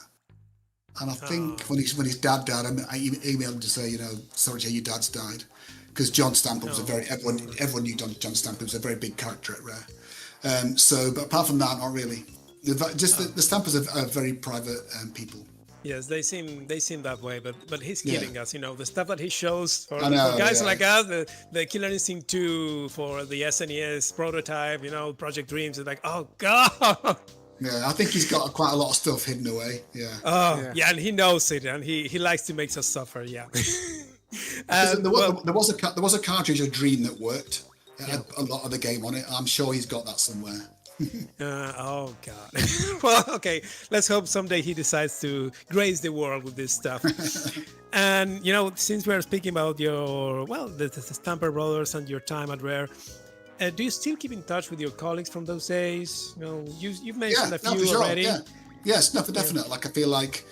and I think when his dad died, I emailed him to say, you know, sorry to hear your dad's died, because John Stamper was everyone knew John Stamper was a very big character at Rare. But apart from that, not really. The Stampers are very private people. Yes, they seem that way, but he's killing us, you know, the stuff that he shows for guys like us, the Killer Instinct 2 for the SNES prototype, you know, Project Dreams, is like, oh god. Yeah, I think he's got quite a lot of stuff hidden away. Yeah. And he knows it, and he likes to make us suffer. Yeah. There was a cartridge of Dream that worked. It had a lot of the game on it. I'm sure he's got that somewhere. Oh god. Well, okay, let's hope someday he decides to grace the world with this stuff. And you know, since we're speaking about the Stamper brothers and your time at Rare, do you still keep in touch with your colleagues from those days? You know, you've mentioned a few already. Yes, for definite. Like I feel like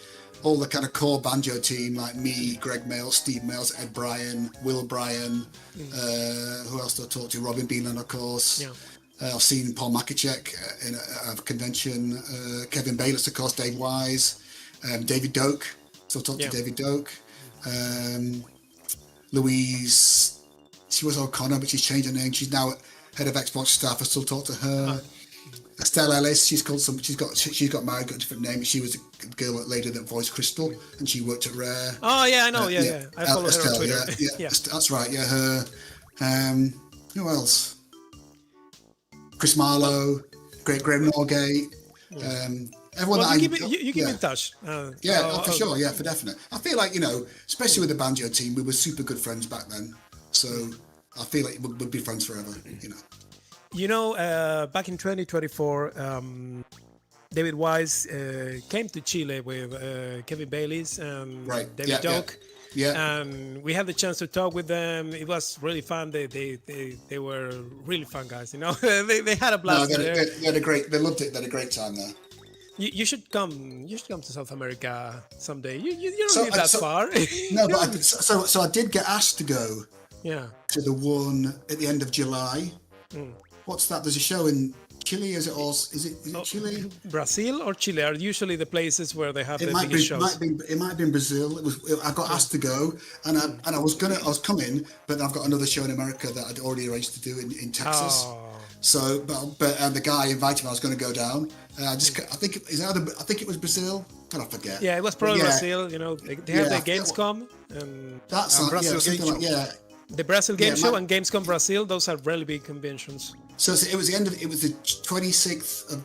all the kind of core banjo team, like me, Greg Mails, Steve Mails, Ed Bryan, Will Bryan, who else do I talk to? Robin Beanland, of course. Yeah. I've seen Paul Makicek in a convention, Kevin Bayless, of course, Dave Wise, David Doak, still talk to David Doak, Louise, she was O'Connor, but she's changed her name, she's now head of Xbox staff, I still talk to her. Estelle Ellis. She's got married, got a different name. She was the lady that voiced Crystal, and she worked at Rare. Oh yeah, I know. Yeah. I follow her on Twitter. Yeah, that's right. Yeah, her. Who else? Chris Marlowe, Graham Norgate. Everyone Well, that you keep in touch. For sure. Yeah, for definite. I feel like, especially with the banjo team, we were super good friends back then. So I feel like we'll be friends forever. Back in 2024, David Wise came to Chile with Kevin Bayliss and David Doak. Yeah. And we had the chance to talk with them. It was really fun. They were really fun guys. They had a blast. They loved it. They had a great time there. You should come. You should come to South America someday. You don't live that far. No, but so I did get asked to go. Yeah. To the one at the end of July. What's that? There's a show in Chile. Is it Chile? Brazil or Chile are usually the places where they have the biggest shows. It might have been Brazil. I got asked to go, and I was coming, but I've got another show in America that I'd already arranged to do in Texas. Oh. So, but the guy invited me. I was going to go down. I think it was Brazil. I forget. Yeah, it was probably Brazil. They have the Gamescom and Brazil Game Show. The Brazil Game Show and Gamescom Brazil. Those are really big conventions. So it was the 26th of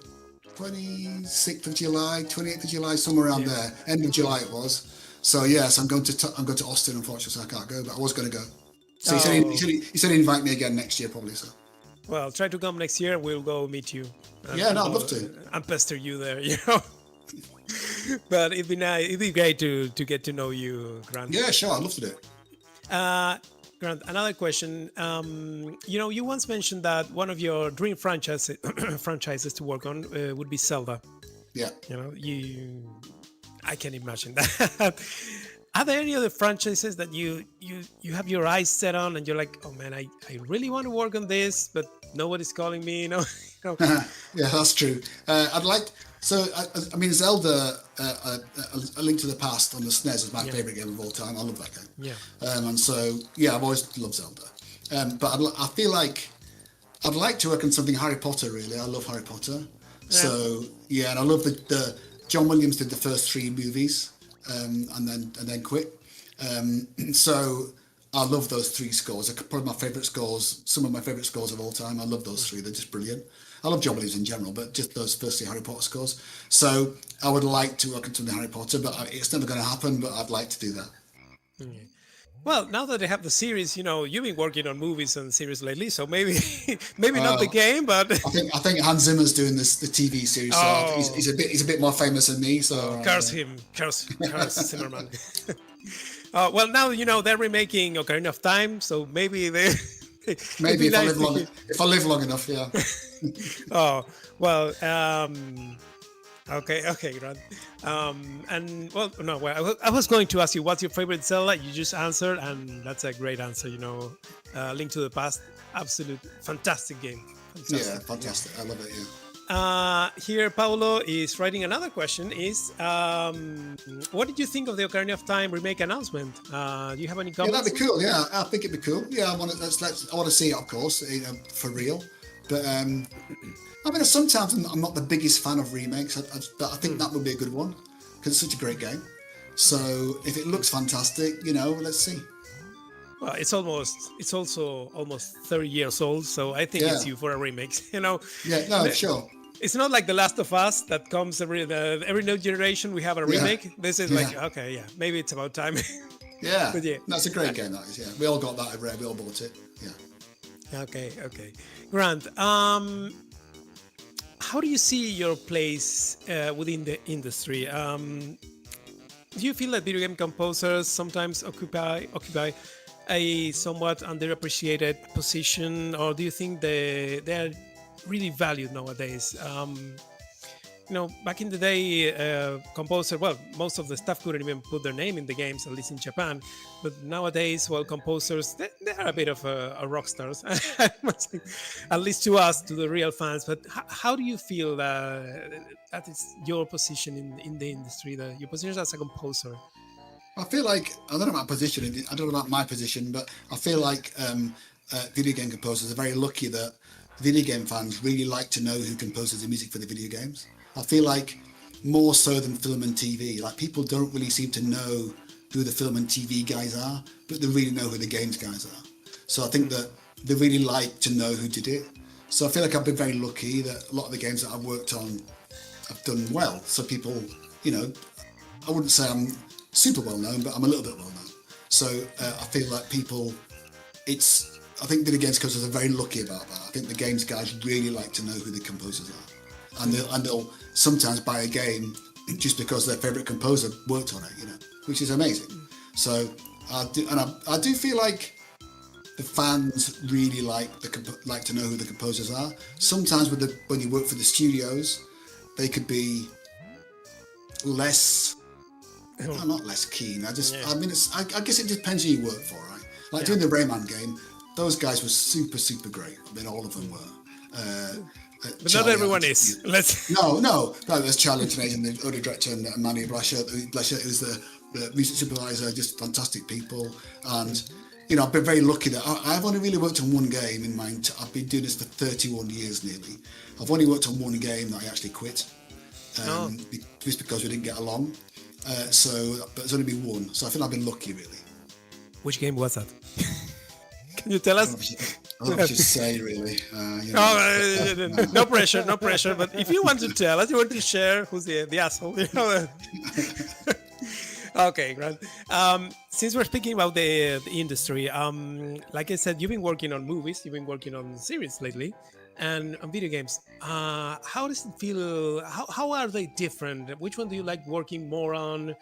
July, 28th of July, somewhere around there. End of July it was. So yes, I'm going to Austin. Unfortunately, so I can't go, but I was going to go. So he said he'd invite me again next year, probably. So. Well, try to come next year. We'll go meet you. I'd love to. And pester you there, But it'd be nice. It'd be great to get to know you, Grant. Yeah, sure. I'd love to do it. Grant, another question. You once mentioned that one of your dream franchises to work on would be Zelda. Yeah. I can imagine that. Are there any other franchises that you have your eyes set on and you're like, oh man, I really want to work on this, but nobody's calling me, Yeah, that's true. I'd like. So, I mean, Zelda, A Link to the Past on the SNES is my favorite game of all time. I love that game. Yeah. And so, I've always loved Zelda. But I feel like I'd like to work on something Harry Potter, really. I love Harry Potter. Yeah. So, and I love the John Williams did the first 3 movies and then quit. So, I love those 3 scores. They're probably my favourite scores, some of my favourite scores of all time. I love those 3. They're just brilliant. I love John Williams in general, but just those first 3 Harry Potter scores. So I would like to work on something Harry Potter, but it's never going to happen, but I'd like to do that. Okay. Well, now that they have the series, you've been working on movies and series lately, so maybe not the game, but I think Hans Zimmer's doing the TV series, so he's a bit more famous than me. So curse Zimmerman. Well, now they're remaking Ocarina of Time, so maybe they. Maybe if I live long enough, yeah. Oh well, okay, Grant. I was going to ask you what's your favorite Zelda. You just answered, and that's a great answer. Link to the Past, absolute fantastic game. Fantastic. Yeah, fantastic. I love it. Yeah. Here, Paulo is writing another question. What did you think of the Ocarina of Time remake announcement? Do you have any comments? Yeah, that'd be cool. Yeah, I think it'd be cool. Yeah, I want to see it, of course, for real. But I mean, sometimes I'm not the biggest fan of remakes, but I think that would be a good one because it's such a great game. So if it looks fantastic, let's see. Well, it's also almost 30 years old, so I think it's due for a remake. Yeah, no, sure. It's not like The Last of Us that comes every new generation. We have a remake. This is like, okay, maybe it's about time. Yeah, but that's a great game. That is, yeah. We all got that at Rare. We all bought it. Yeah. Okay. Grant, how do you see your place within the industry? Do you feel that video game composers sometimes occupy a somewhat underappreciated position, or do you think they are really valued nowadays? Back in the day, most of the staff couldn't even put their name in the games, at least in Japan. But nowadays, composers, they are a bit of a rock stars, at least to us, to the real fans. But how do you feel that is your position in the industry, your position as a composer? I feel like, I don't know about my position, but I feel like video game composers are very lucky that video game fans really like to know who composes the music for the video games. I feel like more so than film and TV, like people don't really seem to know who the film and TV guys are, but they really know who the games guys are. So I think that they really like to know who did it. So I feel like I've been very lucky that a lot of the games that I've worked on have done well. So people, you know, I wouldn't say I'm super well known, but I'm a little bit well known. So I feel like people, I think video games composers are very lucky about that. I think the games guys really like to know who the composers are. And they'll sometimes buy a game just because their favourite composer worked on it, you know, which is amazing. So I do feel like the fans really like to know who the composers are. Sometimes when you work for the studios, they could be less, not less keen. I guess it depends who you work for, right? Like doing the Rayman game, those guys were super, super great. I mean, all of them were. But not everyone is. No. There's Charlie Tanajan, the other director, and Manny Blasher, who's the music supervisor, just fantastic people. And, you know, I've been very lucky that I've only really worked on one game in mind. I've been doing this for 31 years nearly. I've only worked on one game that I actually quit. Just because we didn't get along. But it's only been one. So I feel I've been lucky, really. Which game was that? Can you tell us? I don't just say, really. You know. No pressure, no pressure. But if you want to tell us, you want to share, who's the asshole? You know? Okay, Grant. Since we're speaking about the industry, like I said, you've been working on movies, you've been working on series lately, and on video games. How does it feel? How are they different? Which one do you like working more on?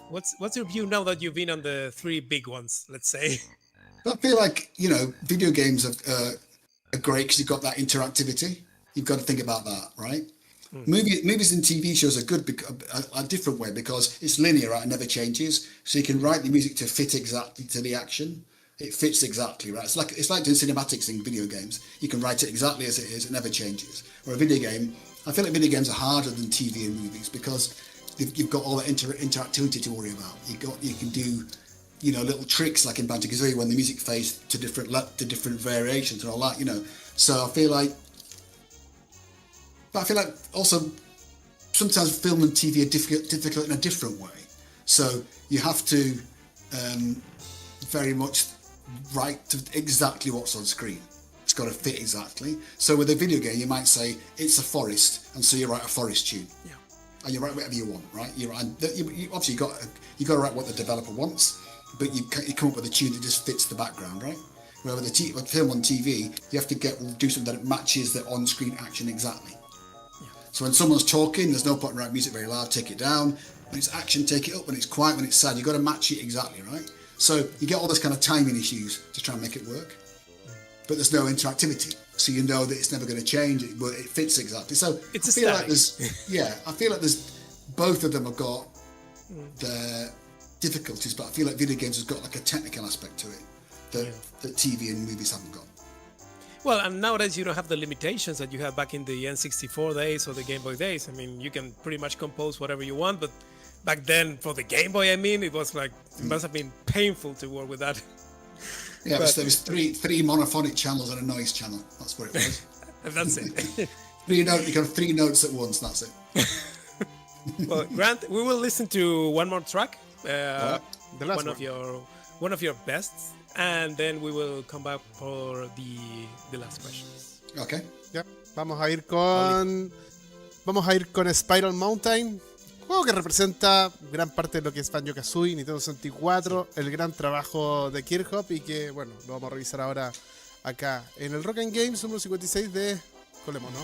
What's your view now that you've been on the three big ones, let's say? I feel like, you know, video games are great because you've got that interactivity. You've got to think about that, right? Movies and TV shows are good a different way because it's linear, right? It never changes. So you can write the music to fit exactly to the action. It fits exactly, right? It's like doing cinematics in video games. You can write it exactly as it is. It never changes. Or a video game, I feel like video games are harder than TV and movies because you've got all that interactivity to worry about. You can do, you know, little tricks like in Banjo-Kazooie when the music fades to different variations and all that, you know. So I feel like also sometimes film and TV are difficult in a different way. So you have to very much write to exactly what's on screen. It's got to fit exactly. So with a video game, you might say it's a forest, and so you write a forest tune. Yeah. And you write whatever you want, right? Obviously you got to write what the developer wants, but you come up with a tune that just fits the background, right? Where with a film on TV, you have to do something that matches the on-screen action exactly. Yeah. So when someone's talking, there's no point in writing music very loud, take it down. When it's action, take it up. When it's quiet, when it's sad, you've got to match it exactly, right? So you get all this kind of timing issues to try and make it work, but there's no interactivity. So you know that it's never going to change. It fits exactly. So I feel like there's both of them have got their difficulties, but I feel like video games has got like a technical aspect to it that TV and movies haven't got. Well, and nowadays you don't have the limitations that you had back in the N64 days or the Game Boy days. I mean, you can pretty much compose whatever you want, but back then for the Game Boy, I mean, it was like, it must have been painful to work with that. Yeah, but there was three monophonic channels and a noise channel. That's what it was. That's it. You got three notes at once. That's it. Well, Grant, we will listen to one more track. The last one of your bests, and then we will come back for the last questions. Okay. Ya, vamos a ir con Spiral Mountain, juego que representa gran parte de lo que es Banjo-Kazooie, Nintendo 64, el gran trabajo de Kirkhope y que, bueno, lo vamos a revisar ahora acá en el Rock and Games número 56 de Colemono.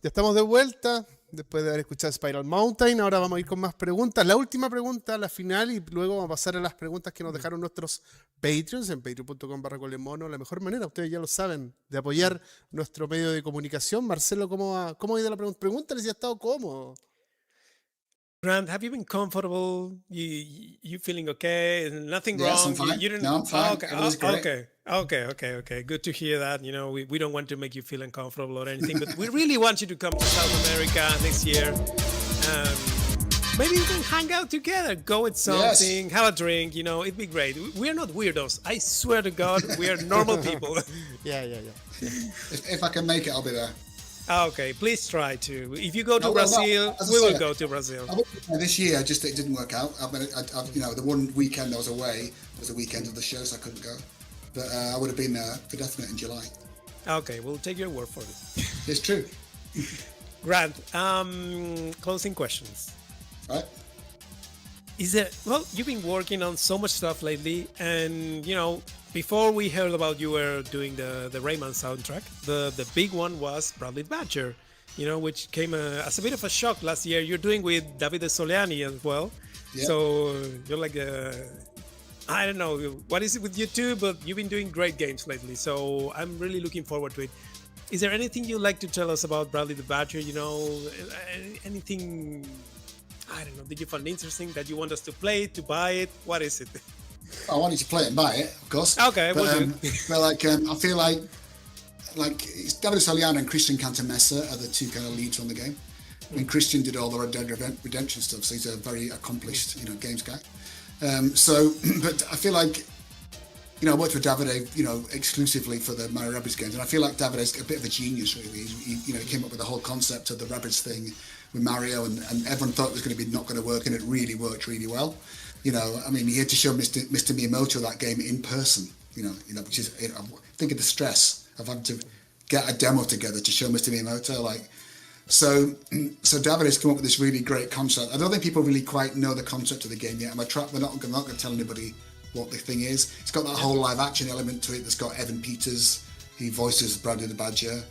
Ya estamos de vuelta después de haber escuchado Spiral Mountain. Ahora vamos a ir con más preguntas. La última pregunta, la final, y luego vamos a pasar a las preguntas que nos dejaron nuestros Patreons en patreon.com/colemono. La mejor manera, ustedes ya lo saben, de apoyar nuestro medio de comunicación. Marcelo, ¿cómo ha ido la pregunta? Pregúntale si ha estado cómodo. Grant, have you been comfortable? You feeling okay? Nothing Yes, wrong? I'm fine. You didn't. No, I'm fine. Okay. Everything's great. Okay. Good to hear that. We don't want to make you feel uncomfortable or anything, but we really want you to come to South America next year. Maybe we can hang out together, go with something, have a drink. It'd be great. We're not weirdos. I swear to God, we are normal people. Yeah. If I can make it, I'll be there. Okay, please try to. If you go to No, Brazil, as I we will said, go to Brazil. I went this year, it didn't work out. The one weekend I was away was the weekend of the show, so I couldn't go. But I would have been there for definite in July. Okay, we'll take your word for it. It's true. Grant, closing questions. Right? You've been working on so much stuff lately, and before we heard about you were doing the Rayman soundtrack, the big one was Bradley Badger, which came as a bit of a shock last year. You're doing with Davide Soleani as well. Yeah. So you're like I don't know what is it with you two, but you've been doing great games lately. So I'm really looking forward to it. Is there anything you'd like to tell us about Bradley the Badger? Anything, I don't know, did you find interesting that you want us to play, to buy it? What is it? I wanted to play it and buy it, of course. Okay, but, we'll do. But I feel like it's Davide Soleani and Christian Cantamessa are the two kind of leads on the game. I mean, Christian did all the Red Dead Redemption stuff, so he's a very accomplished, games guy. But I feel like, I worked with Davide, exclusively for the Mario Rabbids games, and I feel like Davide's a bit of a genius, really. He came up with the whole concept of the Rabbids thing with Mario, and everyone thought it was going to be not going to work, and it really worked really well. He had to show Mr. Miyamoto that game in person, which is, think of the stress of having to get a demo together to show Mr. Miyamoto, So David has come up with this really great concept. I don't think people really quite know the concept of the game yet. We're not going to tell anybody what the thing is. It's got that whole live action element to it. That's got Evan Peters, he voices Bradley the Badger.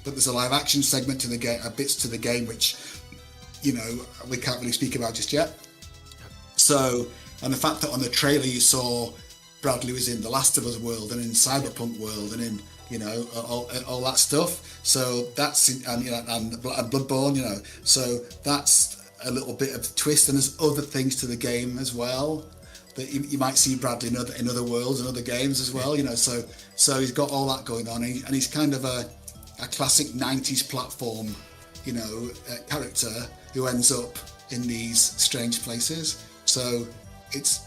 But there's a live action segment to the game, bits to the game, which, we can't really speak about just yet. So, and the fact that on the trailer you saw Bradley was in the Last of Us world and in Cyberpunk world and in, all that stuff. So that's, and Bloodborne, so that's a little bit of a twist. And there's other things to the game as well that you might see Bradley in other worlds and other games as well, so he's got all that going on, and he's kind of a classic 90s platform, character who ends up in these strange places. So it's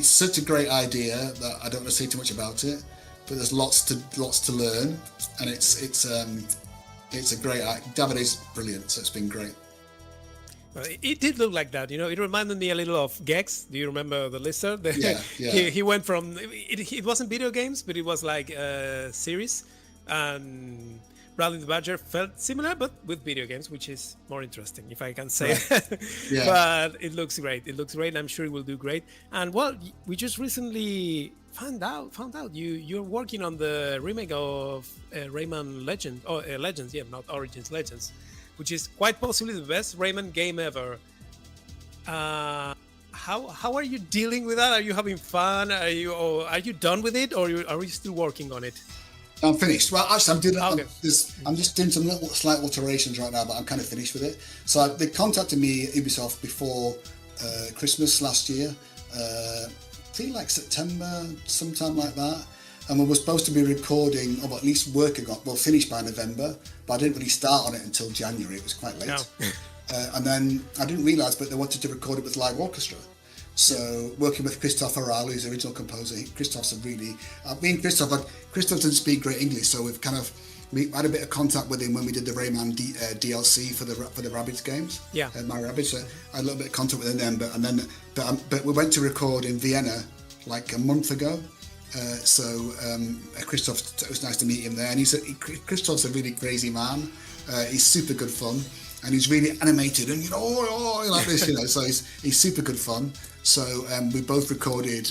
such a great idea that I don't want to say too much about it, but there's lots to learn, and it's a great. David is brilliant, so it's been great. It did look like that, It reminded me a little of Gex. Do you remember the lizard? Yeah. He went from it wasn't video games, but it was like a series, and Bradley the Badger felt similar, but with video games, which is more interesting, if I can say. Right. Yeah. But it looks great. And I'm sure it will do great. And we just recently found out you're working on the remake of Rayman Legends, not Origins, Legends, which is quite possibly the best Rayman game ever. How are you dealing with that? Are you having fun? Are you done with it, or are you still working on it? I'm finished. Well, actually, Okay. I'm just doing some slight alterations right now, but I'm kind of finished with it. So they contacted me, Ubisoft, before Christmas last year. I feel like September, sometime like that. And we were supposed to be recording, or at least working on, finished by November, but I didn't really start on it until January. It was quite late. No. And then I didn't realise, but they wanted to record it with live orchestra. So working with Christophe Aral, who's the original composer, Christophe's Christophe doesn't speak great English, so we had a bit of contact with him when we did the Rayman DLC for the Rabbids games. Yeah. My Rabbids. So I had a little bit of contact with him then, but we went to record in Vienna like a month ago. Christophe, it was nice to meet him there, and Christophe's a really crazy man. He's super good fun, and he's really animated and like this, So he's super good fun. So we both recorded,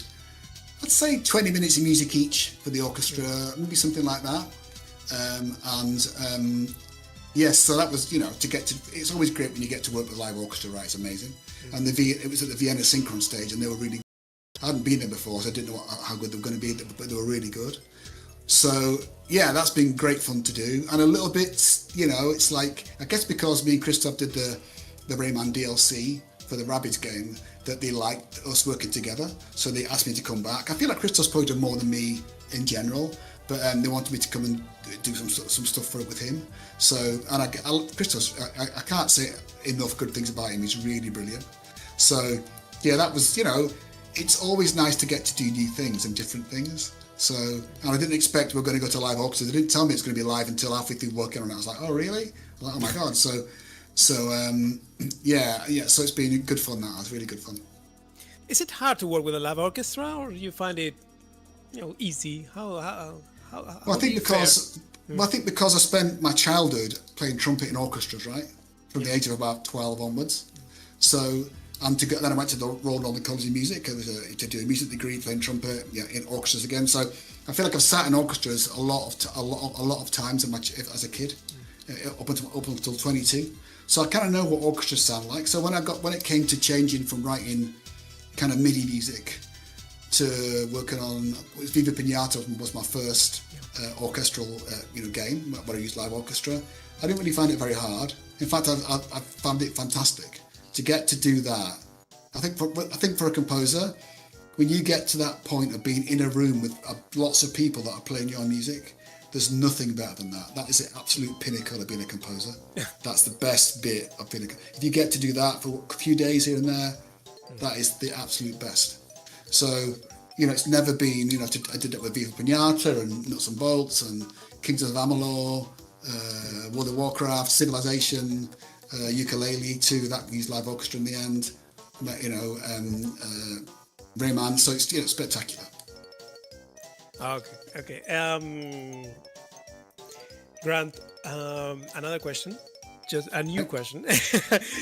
I'd say 20 minutes of music each for the orchestra, maybe something like that. Yes, so that was, to get to. It's always great when you get to work with live orchestra, right? It's amazing. And it was at the Vienna Synchron stage, and they were really. I hadn't been there before, so I didn't know how good they were going to be, but they were really good. So yeah, that's been great fun to do, and a little bit, it's like, I guess because me and Christoph did the Rayman DLC for the Rabbids game, that they liked us working together, so they asked me to come back. I feel like Christoph's probably done more than me in general, but they wanted me to come and do some stuff for it with him. So, and Christoph, I can't say enough good things about him. He's really brilliant. So yeah, that was, it's always nice to get to do new things and different things. So, and I didn't expect we were going to go to live orchestra. They didn't tell me it's going to be live until halfway through working on it. I was like, oh really? I'm like, oh my god. So yeah. So it's been good fun. That was really good fun. Is it hard to work with a live orchestra, or do you find it, easy? How I think because I spent my childhood playing trumpet in orchestras, right, from the age of about 12 onwards. So. And then I went to the Royal Northern College of Music to do a music degree, playing trumpet, in orchestras again. So I feel like I've sat in orchestras a lot of times as a kid, up until 22. So I kind of know what orchestras sound like. So when it came to changing from writing kind of MIDI music to working on Viva Pinata was my first orchestral game where I used live orchestra. I didn't really find it very hard. In fact, I found it fantastic. To get to do that, I think for a composer, when you get to that point of being in a room with lots of people that are playing your music, there's nothing better than that. That is the absolute pinnacle of being a composer. That's the best bit of being if you get to do that for a few days here and there, that is the absolute best. So, it's never been, I did it with Viva Pinata and Nuts and Bolts and Kings of Amalur, World of Warcraft, Civilization, Ukulele too, that used live orchestra in the end, Rayman, so it's spectacular. Okay. Grant, another question, just a new question.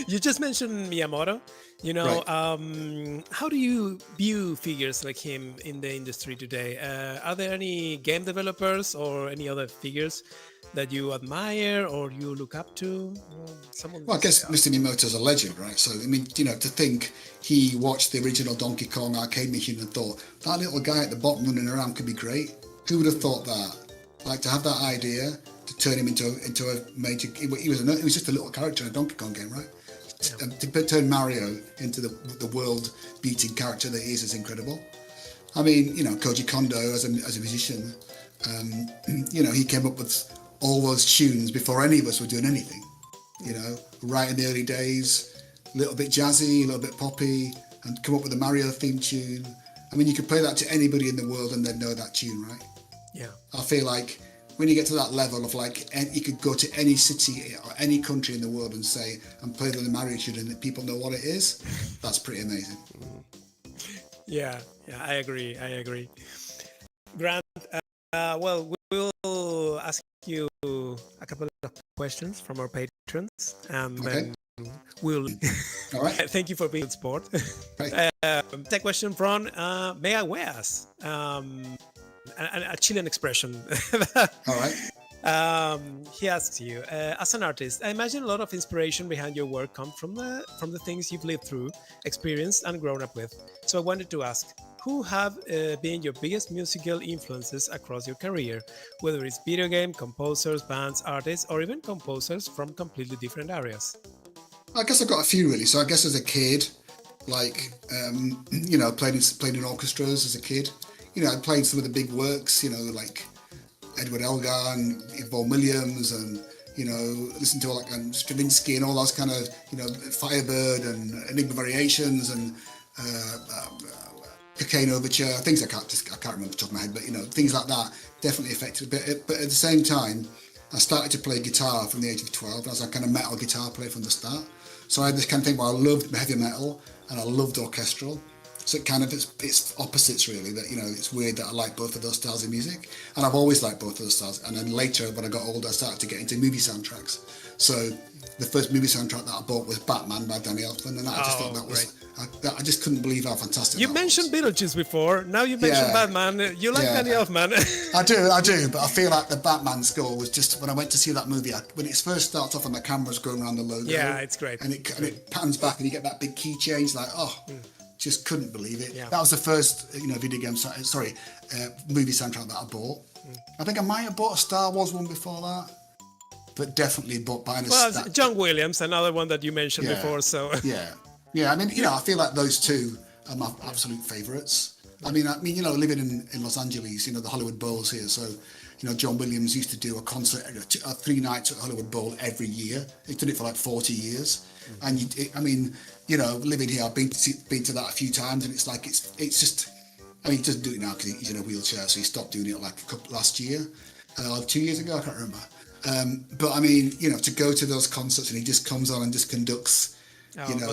You just mentioned Miyamoto. Right. How do you view figures like him in the industry today? Are there any game developers or any other figures that you admire or you look up to? Well, I guess Mr. Miyamoto's a legend, right? So, I mean, to think he watched the original Donkey Kong arcade machine and thought, that little guy at the bottom running around could be great. Who would have thought that? Like, to have that idea, to turn him into a major... He was just a little character in a Donkey Kong game, right? Yeah. To turn Mario into the world-beating character that he is incredible. I mean, Koji Kondo as a musician, he came up with all those tunes before any of us were doing anything, right in the early days, a little bit jazzy, a little bit poppy, and come up with a Mario theme tune. I mean, you could play that to anybody in the world and they'd know that tune, right? Yeah. I feel like when you get to that level of you could go to any city or any country in the world and say, and play the Mario tune and people know what it is, that's pretty amazing. Yeah, I agree. Grant, well, we'll ask you a couple of questions from our patrons, Okay. and we'll. All right. Thank you for being on sport. Right. That question from Mega Weas, a Chilean expression. All right. He asks you, as an artist, I imagine a lot of inspiration behind your work comes from the things you've lived through, experienced, and grown up with. So I wanted to ask, who have been your biggest musical influences across your career, whether it's video game, composers, bands, artists, or even composers from completely different areas? I guess I've got a few really. So I guess as a kid, played in orchestras as a kid. I played some of the big works, like Edward Elgar and Vaughan Williams, and listened to all that Stravinsky and all those kind of Firebird and Enigma Variations and Cocaine Overture, things I can't remember off the top of my head, but things like that definitely affected a bit. But at the same time, I started to play guitar from the age of 12. I was a kind of metal guitar player from the start. So I had this kind of thing where I loved heavy metal and I loved orchestral. So it's opposites really, that it's weird that I like both of those styles of music, and I've always liked both of those styles. And then later, when I got older, I started to get into movie soundtracks. So the first movie soundtrack that I bought was Batman by Danny Elfman, and I just thought that was I just couldn't believe how fantastic You that mentioned was. Beetlejuice before. Now you mentioned Yeah. Batman. You like Yeah. Danny Elfman. I do, but I feel like the Batman score was just, when I went to see that movie, when it first starts off and the camera's going around the logo. Yeah, it's great. And it pans back and you get that big key change, like, just couldn't believe it. Yeah. That was the first, video game, movie soundtrack that I bought. I think I might have bought a Star Wars one before that, but definitely bought by Well, John Williams, another one that you mentioned before. So Yeah, I mean, I feel like those two are my absolute favourites. I mean, living in Los Angeles, the Hollywood Bowl's here, so, John Williams used to do a concert, 3 nights at Hollywood Bowl every year. He's done it for like 40 years. And, living here, I've been to that a few times, and it's like, it's just, he doesn't do it now because he's in a wheelchair, so he stopped doing it like last year, 2 years ago, I can't remember. But I mean, to go to those concerts and he just comes on and just conducts,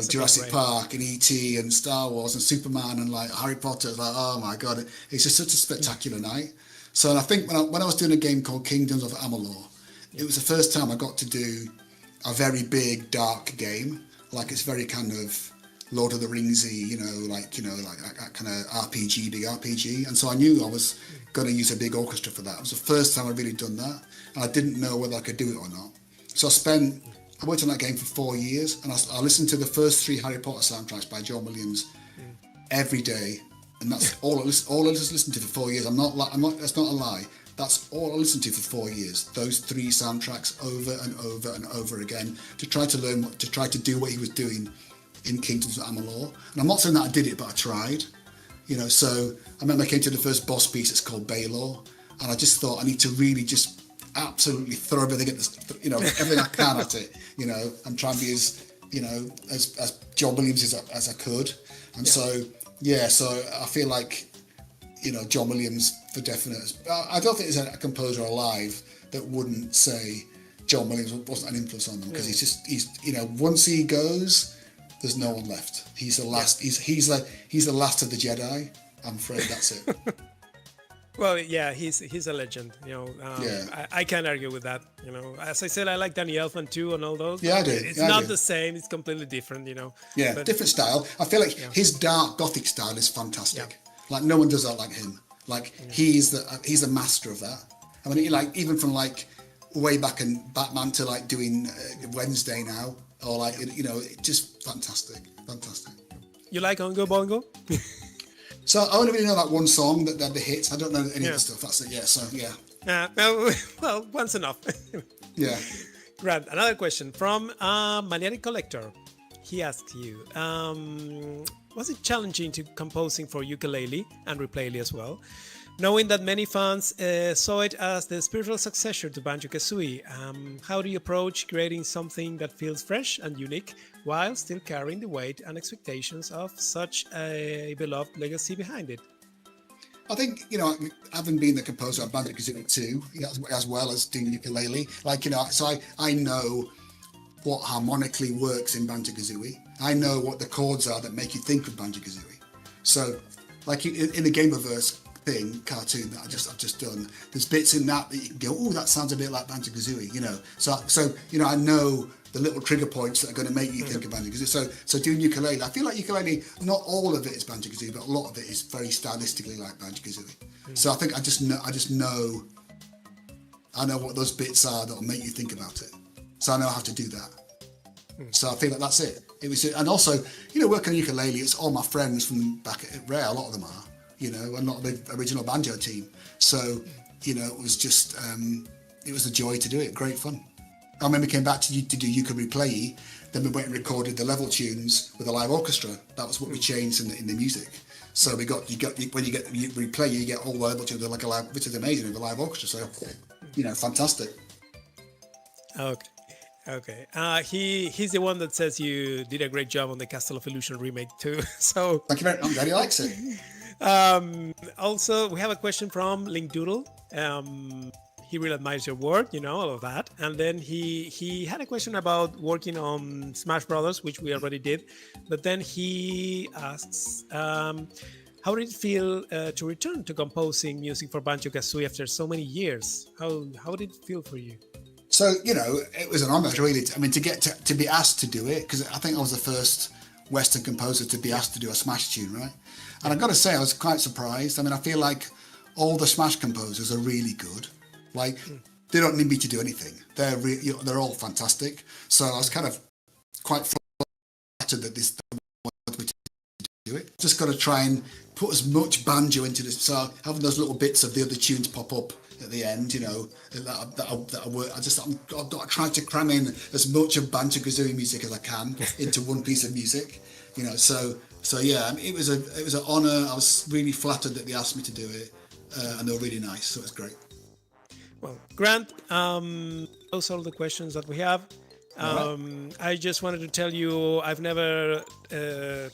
Jurassic Park and E.T. and Star Wars and Superman and like Harry Potter, like, oh my God, it's just such a spectacular night. So, and I think when I was doing a game called Kingdoms of Amalur, it was the first time I got to do a very big, dark game. Like, it's very kind of Lord of the Ringsy, like that kind of RPG, big RPG. And so I knew I was going to use a big orchestra for that. It was the first time I'd really done that. And I didn't know whether I could do it or not. So I worked on that game for 4 years, and I listened to the first 3 Harry Potter soundtracks by John Williams every day, and that's all I just listened to for 4 years. That's not a lie. That's all I listened to for 4 years. Those 3 soundtracks over and over and over again to try to do what he was doing in Kingdoms of Amalur. And I'm not saying that I did it, but I tried. So I remember I came to the first boss piece. It's called Baylor, and I just thought I need to really just absolutely throw everything at this, everything I can at it, and try and be as John Williams as I could. And so I feel like, John Williams for definite. I don't think there's a composer alive that wouldn't say John Williams wasn't an influence on them, because he's once he goes, there's no one left. He's the last. He's the last of the Jedi. I'm afraid that's it. Well, yeah, he's a legend. I can't argue with that. As I said, I like Danny Elfman too and all those. Yeah, I do. It's not the same. It's completely different. Yeah, but, different style. I feel like his dark Gothic style is fantastic. Yeah. Like no one does that like him. Like he's the master of that. I mean, even from like way back in Batman to like doing Wednesday now, or like just fantastic. You like Ongo Bongo? So I only really know that one song that the hits. I don't know any of the stuff. That's it. Yeah. So yeah. Well, once enough. Yeah. Grant, another question from Maniatic Collector. He asks you, was it challenging to composing for ukulele and replay as well, knowing that many fans saw it as the spiritual successor to Banjo-Kazooie? How do you approach creating something that feels fresh and unique while still carrying the weight and expectations of such a beloved legacy behind it? I think, having been the composer of Banjo-Kazooie 2, as well as doing ukulele, so I know what harmonically works in Banjo-Kazooie. I know what the chords are that make you think of Banjo-Kazooie. So, like in the Gamerverse cartoon that I've just done, there's bits in that you can go, oh, that sounds a bit like Banjo-Kazooie, So I know the little trigger points that are going to make you think of Banjo-Kazooie. So doing ukulele, I feel like ukulele, not all of it is Banjo-Kazooie, but a lot of it is very stylistically like Banjo-Kazooie. So I think I know what those bits are that will make you think about it. So I know how to do that. So I feel like that's it. And also, working on ukulele, it's all my friends from back at Rare, a lot of them are, a lot of the original banjo team. So, it was just, it was a joy to do it, great fun. I remember we came back to do You Can Replay, then we went and recorded the level tunes with a live orchestra. That was what we changed in the music. So when you get replay, you get all the level tunes like a live, which is amazing with a live orchestra. So, fantastic. Okay. He's the one that says you did a great job on the Castle of Illusion remake too. So thank you very much. I'm glad he likes it. Also, we have a question from Link Doodle. He really admires your work, all of that. And then he had a question about working on Smash Brothers, which we already did. But then he asks, how did it feel to return to composing music for Banjo-Kazooie after so many years? How did it feel for you? So, it was an honor, really. To be asked to do it, because I think I was the first Western composer to be asked to do a Smash tune, right? And I've got to say, I was quite surprised. I mean, I feel like all the Smash composers are really good. Like, they don't need me to do anything. They're all fantastic. So I was kind of quite flattered that this wanted me to do it. Just got to try and put as much banjo into this. So having those little bits of the other tunes pop up at the end, you know, I tried to cram in as much of Banjo-Kazooie music as I can into one piece of music, you know. So yeah, I mean, it was an honour. I was really flattered that they asked me to do it, and they were really nice. So it was great. Well, Grant, those are all the questions that we have. I just wanted to tell you I've never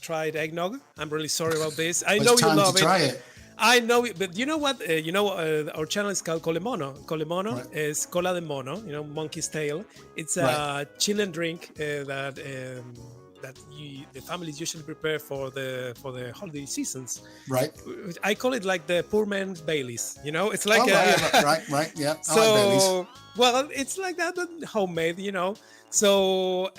tried eggnog. I'm really sorry about this. I know you love it. Try it. I know it, but you know what? Our channel is called Colemono. Colemono is cola de mono, you know, monkey's tail. It's a chill and drink that the families usually prepare for the holiday seasons. Right. I call it like the poor man's Baileys. You know, it's like right, yeah. So I like Baileys. Well, it's like that, but homemade. You know, so.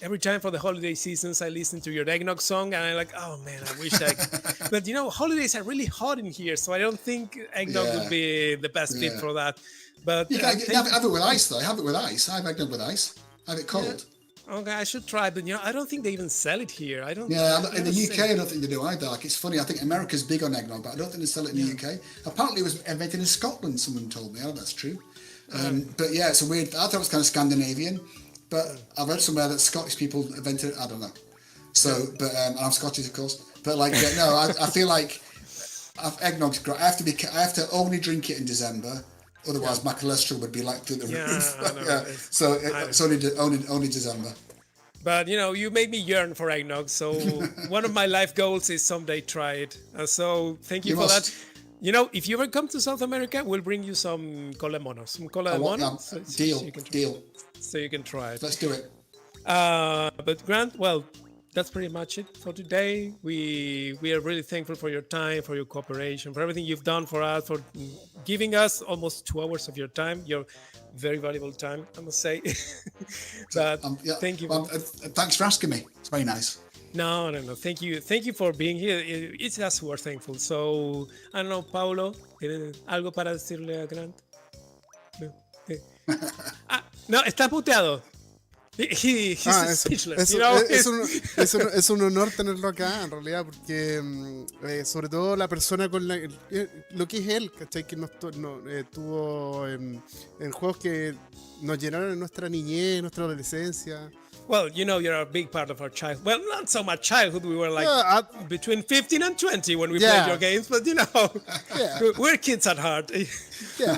Every time for the holiday seasons, I listen to your eggnog song, and I'm like, oh man, I wish I could. But you know, holidays are really hot in here, so I don't think eggnog would be the best fit for that. But you can have it with ice, though. Have it with ice. I have eggnog with ice. Have it cold. Yeah. Okay, I should try, but you know, I don't think they even sell it here. I don't. Yeah, in the UK, I don't think they do either. Like, it's funny. I think America's big on eggnog, but I don't think they sell it in the UK. Apparently, it was invented in Scotland. Someone told me. I don't know if that's true. But yeah, it's a weird. I thought it was kind of Scandinavian. But I've read somewhere that Scottish people invented it. I don't know. So, but and I'm Scottish, of course. But like, no, I feel like eggnog's great. I have to only drink it in December, otherwise my cholesterol would be like through the roof. So it's only December. But you know, you made me yearn for eggnog. So one of my life goals is someday try it. So thank you for that. You know, if you ever come to South America, we'll bring you some Colemono. Some Colemono. Deal. So you can try it. Let's do it. But Grant, well, that's pretty much it for today. We are really thankful for your time, for your cooperation, for everything you've done for us, for giving us almost 2 hours of your time, your very valuable time, I must say. But thank you. Thanks for asking me. It's very nice. No. Thank you for being here. It's us who are thankful. So, I don't know, Paulo, ¿tienes algo para decirle a Grant? No, está muteado. He's speechless, you know? Es un honor tenerlo acá, en realidad, porque sobre todo la persona con lo que es él, ¿cachai? Que tuvo en juegos que nos llenaron en nuestra niñez, nuestra adolescencia. Well, you know, you're a big part of our childhood. Well, not so much childhood. We were like between 15 and 20 when we played your games, but you know, we're kids at heart.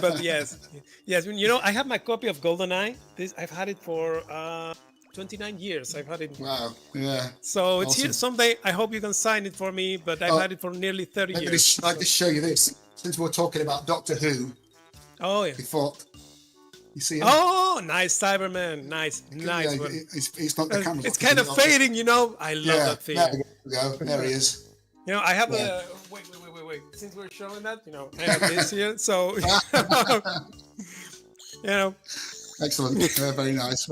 But yes. You know, I have my copy of GoldenEye. I've had it for 29 years. I've had it. Wow. Yeah. So it's here someday. I hope you can sign it for me. But I've had it for nearly 30 years. I'd like to show you this. Since we're talking about Doctor Who. Oh yeah. Before. You see him? Oh, nice Cyberman. Nice one. It's not the camera. It's kind of fading, you know. I love that thing. There we go. There he is. You know, I have a... Wait. Since we're showing that, you know, I have this here. So, you know. Excellent. Very nice.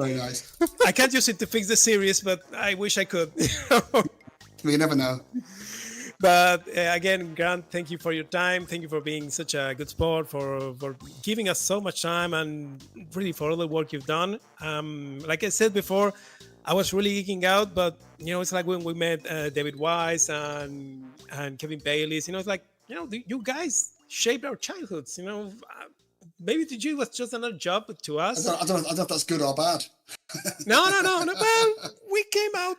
I can't use it to fix the series, but I wish I could. You never know. But again, Grant, thank you for your time. Thank you for being such a good sport, for giving us so much time, and really for all the work you've done. Like I said before, I was really geeking out, but you know, it's like when we met David Wise and Kevin Bayliss. You know, it's like, you know, you guys shaped our childhoods. You know, maybe to you it was just another job, but to us, I don't know if that's good or bad. No. Well, we came out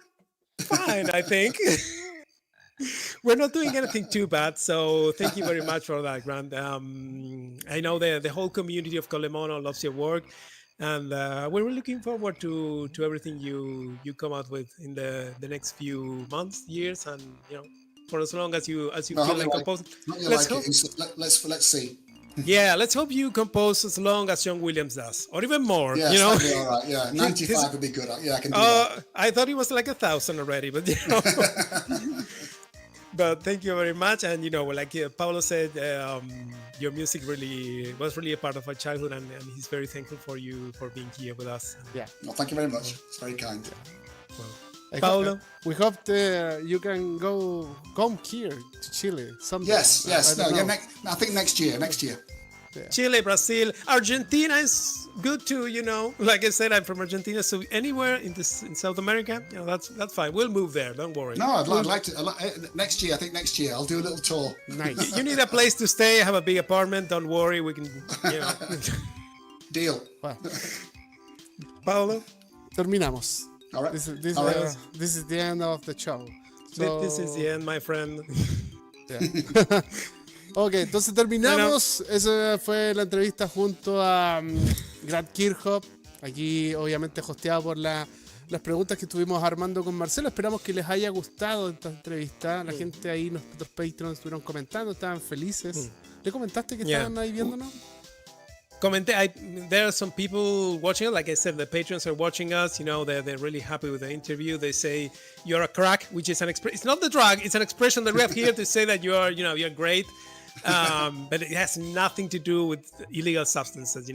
fine, I think. We're not doing anything too bad, so thank you very much for that, Grant. I know the whole community of Colemono loves your work, and we're really looking forward to everything you come out with in the next few months, years, and you know, for as long as you feel like composing. Let's see. Yeah, let's hope you compose as long as John Williams does, or even more. Yeah, you know, that'd be all right. Yeah, 95 would be good. Yeah, I can do that. I thought it was like 1,000 already, but you know. But thank you very much, and you know, like Paulo said, your music was really a part of our childhood, and he's very thankful for you for being here with us. Yeah. Well, thank you very much. It's very kind. Well, Paulo? We hope you can come here to Chile someday. Yes. I don't know. I think next year. Chile, Brazil, Argentina is good too. Like I said, I'm from Argentina, so anywhere in South America, that's fine. We'll move there. Don't worry. No, I'd like to. Next year, I think next year I'll do a little tour. Nice. You need a place to stay. Have a big apartment. Don't worry. We can. Deal. Well, Paulo, terminamos. All right. This All right. is the end of the show. So, this is the end, my friend. yeah. Ok, entonces terminamos. Esa fue la entrevista junto a Grant Kirkhope. Aquí, obviamente, hosteado por las preguntas que estuvimos armando con Marcelo. Esperamos que les haya gustado esta entrevista. La gente ahí, nuestros Patreons estuvieron comentando, estaban felices. ¿Le comentaste que estaban ahí viéndonos? There are some people watching us. Like I said, the patrons are watching us. They're really happy with the interview. They say you're a crack, which is an expression. It's not the drug. It's an expression that we have here to say that you're great. But it has nothing to do with illegal substances.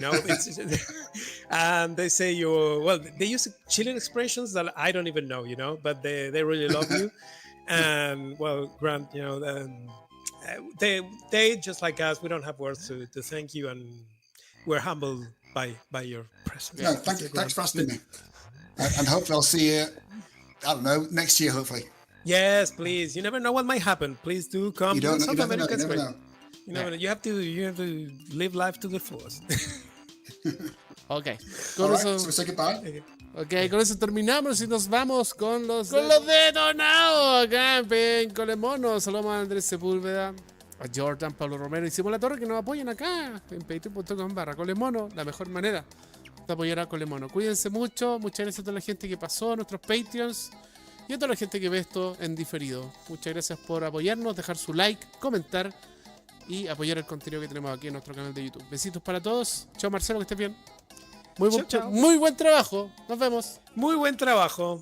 And they say they use Chilean expressions that I don't even know. But they really love you. And Grant, they just like us. We don't have words to thank you, and we're humbled by your presence. No, thanks for asking me. And hopefully I'll see you, I don't know, next year, hopefully. Yes, please. You never know what might happen. Please do come. You don't know. South You never America's know. great. You never know. You have to live life to the fullest. Ok. All right, so we say goodbye. Ok, con eso terminamos y nos vamos con los detonados acá en Colemono. Saludamos a Andrés Sepúlveda, a Jordan, Pablo Romero y Simón La Torre, que nos apoyan acá en patreon.com/Colemono, la mejor manera de apoyar a Colemono. Cuídense mucho, muchas gracias a toda la gente que pasó, a nuestros Patreons y a toda la gente que ve esto en diferido. Muchas gracias por apoyarnos, dejar su like, comentar y apoyar el contenido que tenemos aquí en nuestro canal de YouTube. Besitos para todos. Chao Marcelo, que estés bien. Muy buen trabajo. Nos vemos. Muy buen trabajo.